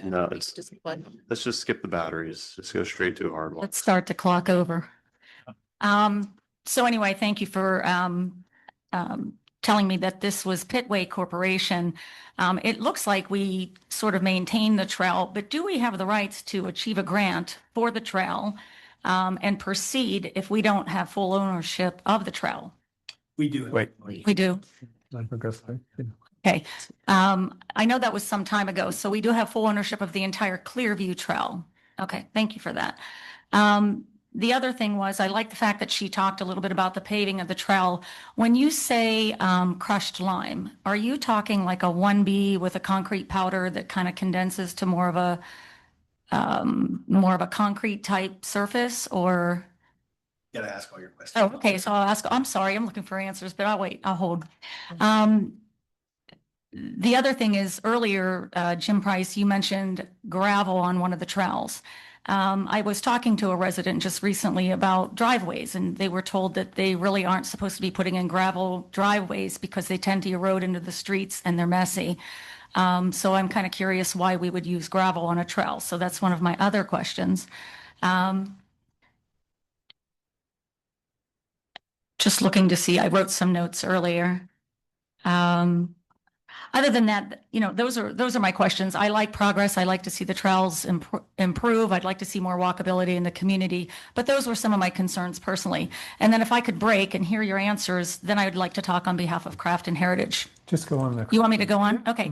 No, it's Just like. let's just skip the batteries. Just go straight to a hard one. Let's start the clock over. So anyway, thank you for telling me that this was Pitway Corporation. It looks like we sort of maintain the trail, but do we have the rights to achieve a grant for the trail and proceed if we don't have full ownership of the trail? We do. Wait. We do. Okay. I know that was some time ago, so we do have full ownership of the entire Clearview Trail. Okay, thank you for that. The other thing was, I like the fact that she talked a little bit about the paving of the trail. When you say crushed lime, are you talking like a 1B with a concrete powder that kind of condenses to more of a concrete type surface, or? Gotta ask all your questions. Oh, okay, so I'll ask, I'm sorry, I'm looking for answers, but I'll wait, I'll hold. The other thing is earlier, Jim Price, you mentioned gravel on one of the trails. I was talking to a resident just recently about driveways, and they were told that they really aren't supposed to be putting in gravel driveways because they tend to erode into the streets and they're messy. So I'm kind of curious why we would use gravel on a trail. So that's one of my other questions. Just looking to see, I wrote some notes earlier. Other than that, those are my questions. I like progress. I like to see the trails improve. I'd like to see more walkability in the community, but those were some of my concerns personally. And then if I could break and hear your answers, then I would like to talk on behalf of Crafton Heritage. Just go on there. You want me to go on? Okay.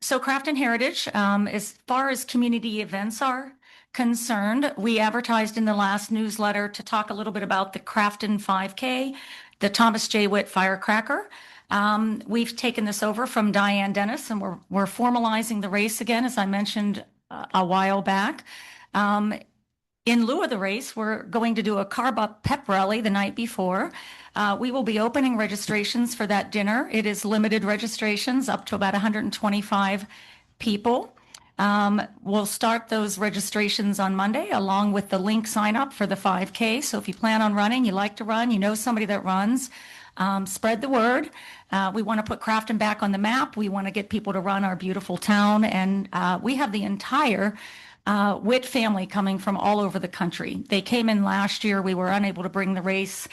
So Crafton Heritage, as far as community events are concerned, we advertised in the last newsletter to talk a little bit about the Crafton 5K, the Thomas J. Witt Firecracker. We've taken this over from Diane Dennis, and we're formalizing the race again, as I mentioned a while back. In lieu of the race, we're going to do a Carb Up pep rally the night before. We will be opening registrations for that dinner. It is limited registrations up to about 125 people. We'll start those registrations on Monday along with the link sign up for the 5K. So if you plan on running, you like to run, you know somebody that runs, spread the word. We want to put Crafton back on the map. We want to get people to run our beautiful town. And we have the entire Witt family coming from all over the country. They came in last year. We were unable to bring the race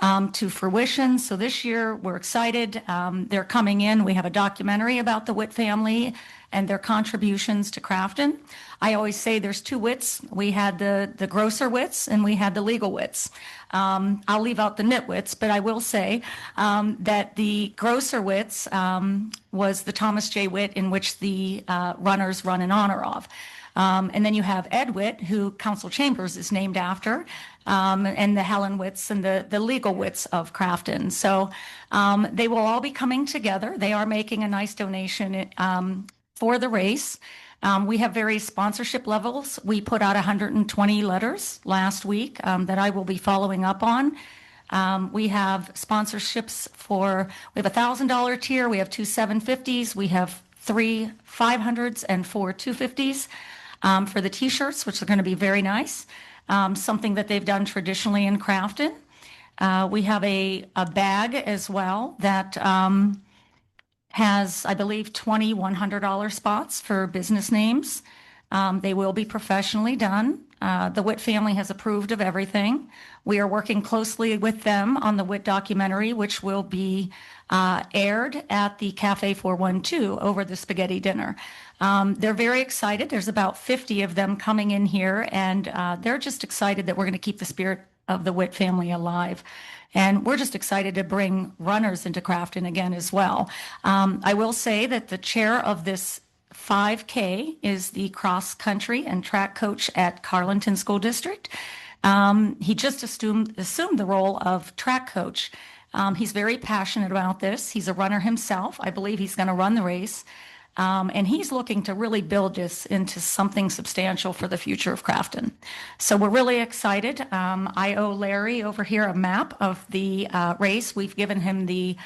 to fruition. So this year we're excited. They're coming in. We have a documentary about the Witt family and their contributions to Crafton. I always say there's two Witts. We had the grosser Witts and we had the legal Witts. I'll leave out the nitwits, but I will say that the grosser Witts was the Thomas J. Witt, in which the runners run in honor of. And then you have Ed Witt, who Council Chambers is named after, and the Helen Witts and the legal Witts of Crafton. So they will all be coming together. They are making a nice donation for the race. We have various sponsorship levels. We put out 120 letters last week that I will be following up on. We have sponsorships we have a $1,000 tier, we have two 750s, we have 3 500s and 4 250s. For the t-shirts, which are going to be very nice, something that they've done traditionally in Crafton. We have a bag as well that has, I believe, 20 $100 spots for business names. They will be professionally done. The Witt family has approved of everything. We are working closely with them on the Witt documentary, which will be aired at the Cafe 412 over the spaghetti dinner. They're very excited. There's about 50 of them coming in here, and they're just excited that we're going to keep the spirit of the Witt family alive. And we're just excited to bring runners into Crafton again as well. I will say that the chair of this 5K is the cross country and track coach at Carlinton School District. He just assumed the role of track coach. He's very passionate about this. He's a runner himself. I believe he's going to run the race. And he's looking to really build this into something substantial for the future of Crafton. So we're really excited. I owe Larry over here a map of the race. We've given him the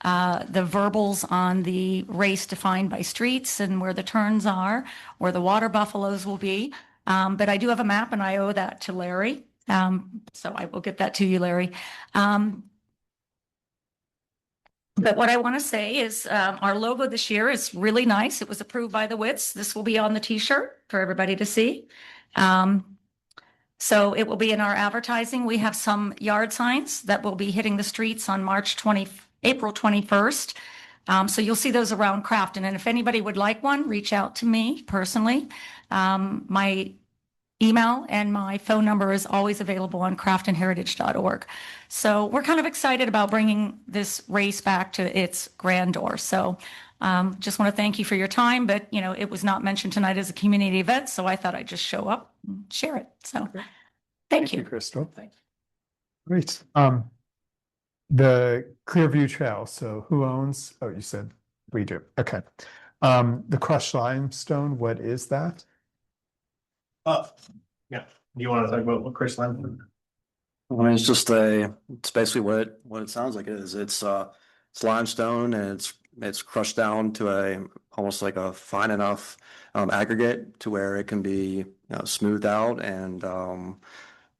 verbals on the race defined by streets and where the turns are, where the water buffaloes will be. But I do have a map, and I owe that to Larry. So I will get that to you, Larry. But what I want to say is our logo this year is really nice. It was approved by the Witts. This will be on the t-shirt for everybody to see. So it will be in our advertising. We have some yard signs that will be hitting the streets on April 21st. So you'll see those around Crafton. And if anybody would like one, reach out to me personally. My email and my phone number is always available on craftonheritage.org. So we're kind of excited about bringing this race back to its grandeur. So just want to thank you for your time, but it was not mentioned tonight as a community event, so I thought I'd just show up and share it. So thank you. Crystal. Great. The Clearview Trail. So who owns? Oh, you said we do. Okay. The crushed limestone. What is that? Yeah. Do you want to talk about what Chris Lemon? I mean, it's basically what it sounds like it is. It's limestone, and it's crushed down to almost like a fine enough aggregate to where it can be smoothed out and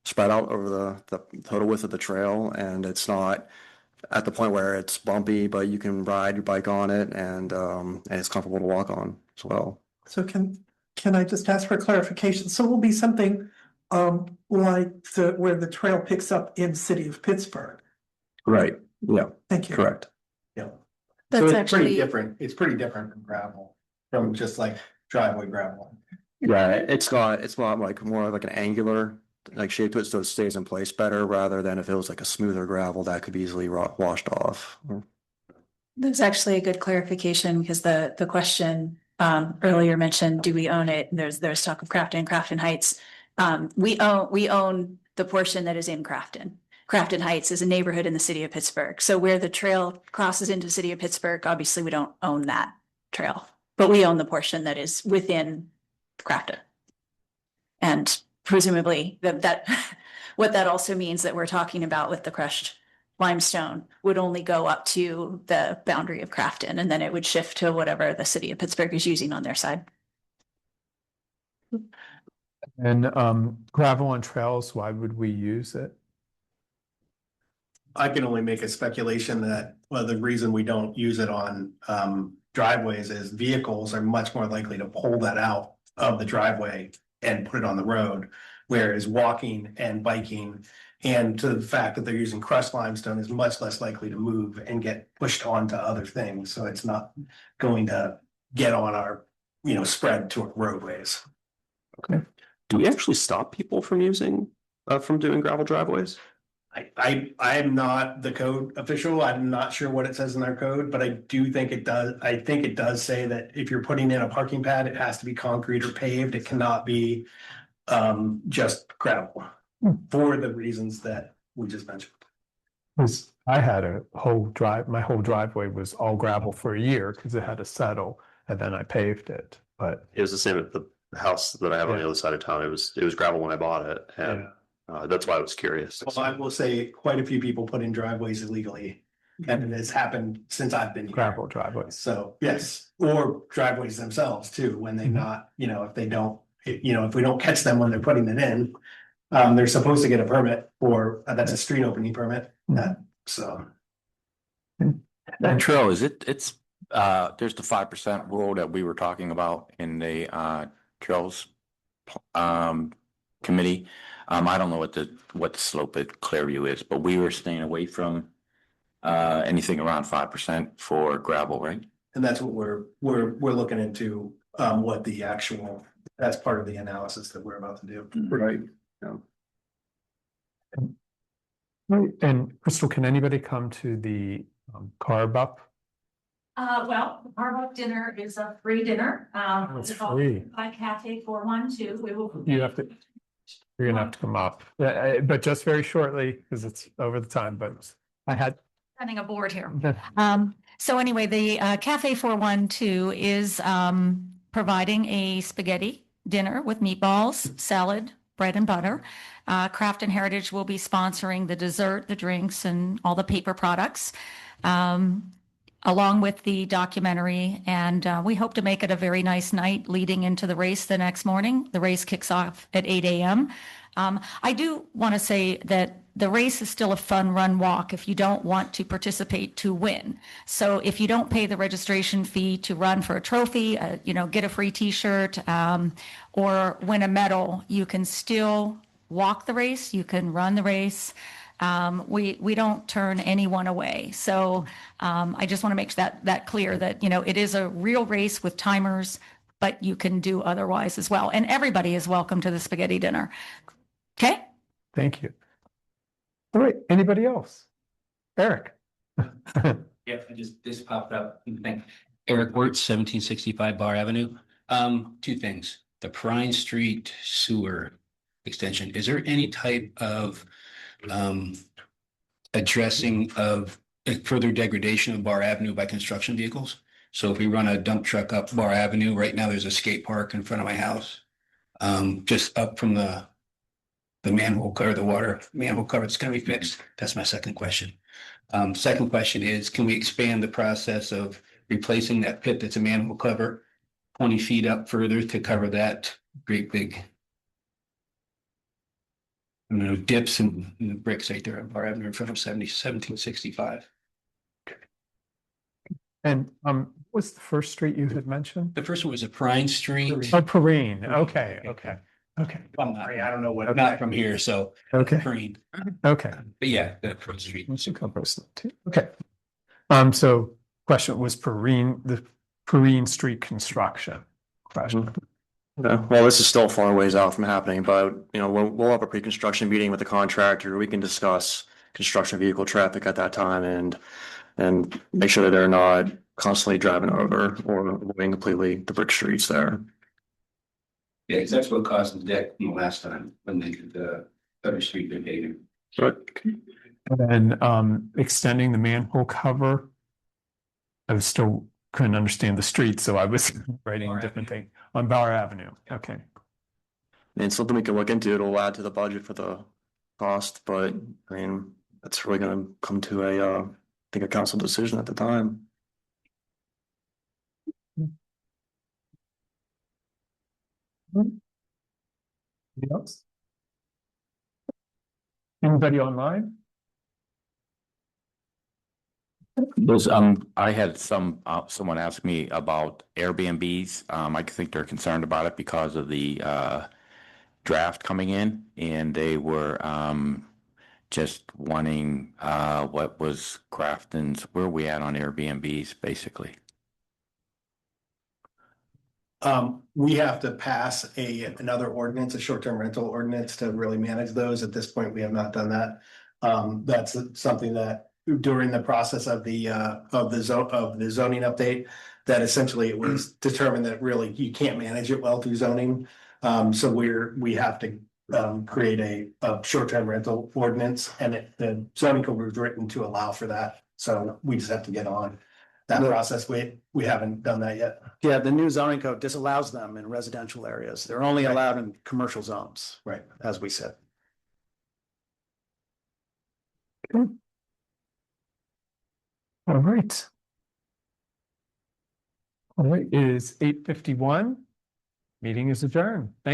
spread out over the total width of the trail. And it's not at the point where it's bumpy, but you can ride your bike on it, and it's comfortable to walk on as well. So can I just ask for clarification? So it will be something like where the trail picks up in city of Pittsburgh. Right. Yeah. Thank you. Correct. Yeah. That's So it's actually pretty different. It's pretty different from gravel, from just like driveway gravel. Yeah, it's not like more like an angular shape to it, so it stays in place better rather than if it was like a smoother gravel that could be easily washed off. There's actually a good clarification because the question earlier mentioned, do we own it? There's talk of Crafton Heights. We own the portion that is in Crafton. Crafton Heights is a neighborhood in the city of Pittsburgh. So where the trail crosses into the city of Pittsburgh, obviously we don't own that trail, but we own the portion that is within Crafton. And presumably that what that also means that we're talking about with the crushed limestone would only go up to the boundary of Crafton, and then it would shift to whatever the city of Pittsburgh is using on their side. And gravel on trails, why would we use it? I can only make a speculation that, well, the reason we don't use it on driveways is vehicles are much more likely to pull that out of the driveway and put it on the road. Whereas walking and biking, and to the fact that they're using crushed limestone, is much less likely to move and get pushed onto other things. So it's not going to get on our, spread to our roadways. Okay. Do we actually stop people from using, from doing gravel driveways? I am not the code official. I'm not sure what it says in our code, but I do think it does. I think it does say that if you're putting in a parking pad, it has to be concrete or paved. It cannot be just gravel for the reasons that we just mentioned. Because I had my whole driveway was all gravel for a year because it had to settle, and then I paved it. But it was the same at the house that I have on the other side of town. It was gravel when I bought it, and that's why I was curious. Well, I will say quite a few people put in driveways illegally, and it has happened since I've been here. Gravel driveways. So yes, or driveways themselves too, when they not, if they don't, if we don't catch them when they're putting it in, they're supposed to get a permit for, that's a street opening permit, so. That trail, there's the 5% rule that we were talking about in the trails committee. I don't know what the slope at Clearview is, but we were staying away from anything around 5% for gravel, right? And that's what we're looking into, what the actual, that's part of the analysis that we're about to do. Right. Right. And Crystal, can anybody come to the carb up? Well, the carb up dinner is a free dinner. It's It's called free. by Cafe 412. You're gonna have to come up, but just very shortly because it's over the time. But I had Running a board here. So anyway, the Cafe 412 is providing a spaghetti dinner with meatballs, salad, bread and butter. Crafton Heritage will be sponsoring the dessert, the drinks, and all the paper products, along with the documentary. And we hope to make it a very nice night leading into the race the next morning. The race kicks off at 8 a.m. I do want to say that the race is still a fun run walk if you don't want to participate to win. So if you don't pay the registration fee to run for a trophy, get a free t-shirt, or win a medal, you can still walk the race, you can run the race. We don't turn anyone away. So I just want to make that clear that, it is a real race with timers, but you can do otherwise as well. And everybody is welcome to the spaghetti dinner. Okay? Thank you. All right, anybody else? Eric. Yeah, this popped up. Eric Wirtz, 1765 Bar Avenue. Two things. The Pine Street sewer extension. Is there any type of addressing of further degradation of Bar Avenue by construction vehicles? So if we run a dump truck up Bar Avenue, right now there's a skate park in front of my house. Just up from the manhole cover, the water manhole cover, it's gonna be fixed. That's my second question. Second question is, can we expand the process of replacing that pit that's a manhole cover 20 feet up further to cover that great big dips and bricks right there on Bar Avenue in front of 1765. And what's the first street you had mentioned? The first one was a Pine Street. Oh, Perrine. Okay. I'm not, I don't know what. I'm not from here, so. Okay. Perrine. Okay. But yeah, the Pine Street. Okay. So question was the Perrine Street construction question. Well, this is still far ways out from happening, but we'll have a pre-construction meeting with the contractor. We can discuss construction vehicle traffic at that time and make sure that they're not constantly driving over or avoiding completely the brick streets there. Yeah, 'cause that's what caused the deck from the last time when they did the Thunder Street paving. And then extending the manhole cover. I was still couldn't understand the street, so I was writing a different thing on Bauer Avenue. Okay. And something we can look into, it'll add to the budget for the cost, but I mean, that's really gonna come to I think a council decision at the time. Anybody else? Anybody online? Those, I had someone ask me about Airbnbs. I think they're concerned about it because of the, draft coming in, and they were, just wanting, what was Crafton's, where are we at on Airbnbs, basically? We have to pass another ordinance, a short-term rental ordinance to really manage those. At this point, we have not done that. That's something that during the process of the zoning update, that essentially it was determined that really you can't manage it well through zoning. So we have to create a short-term rental ordinance, and the zoning code was written to allow for that. So we just have to get on that process. We haven't done that yet. Yeah, the new zoning code disallows them in residential areas. They're only allowed in commercial zones. Right. As we said. All right. All right, it is 8:51. Meeting is adjourned. Thank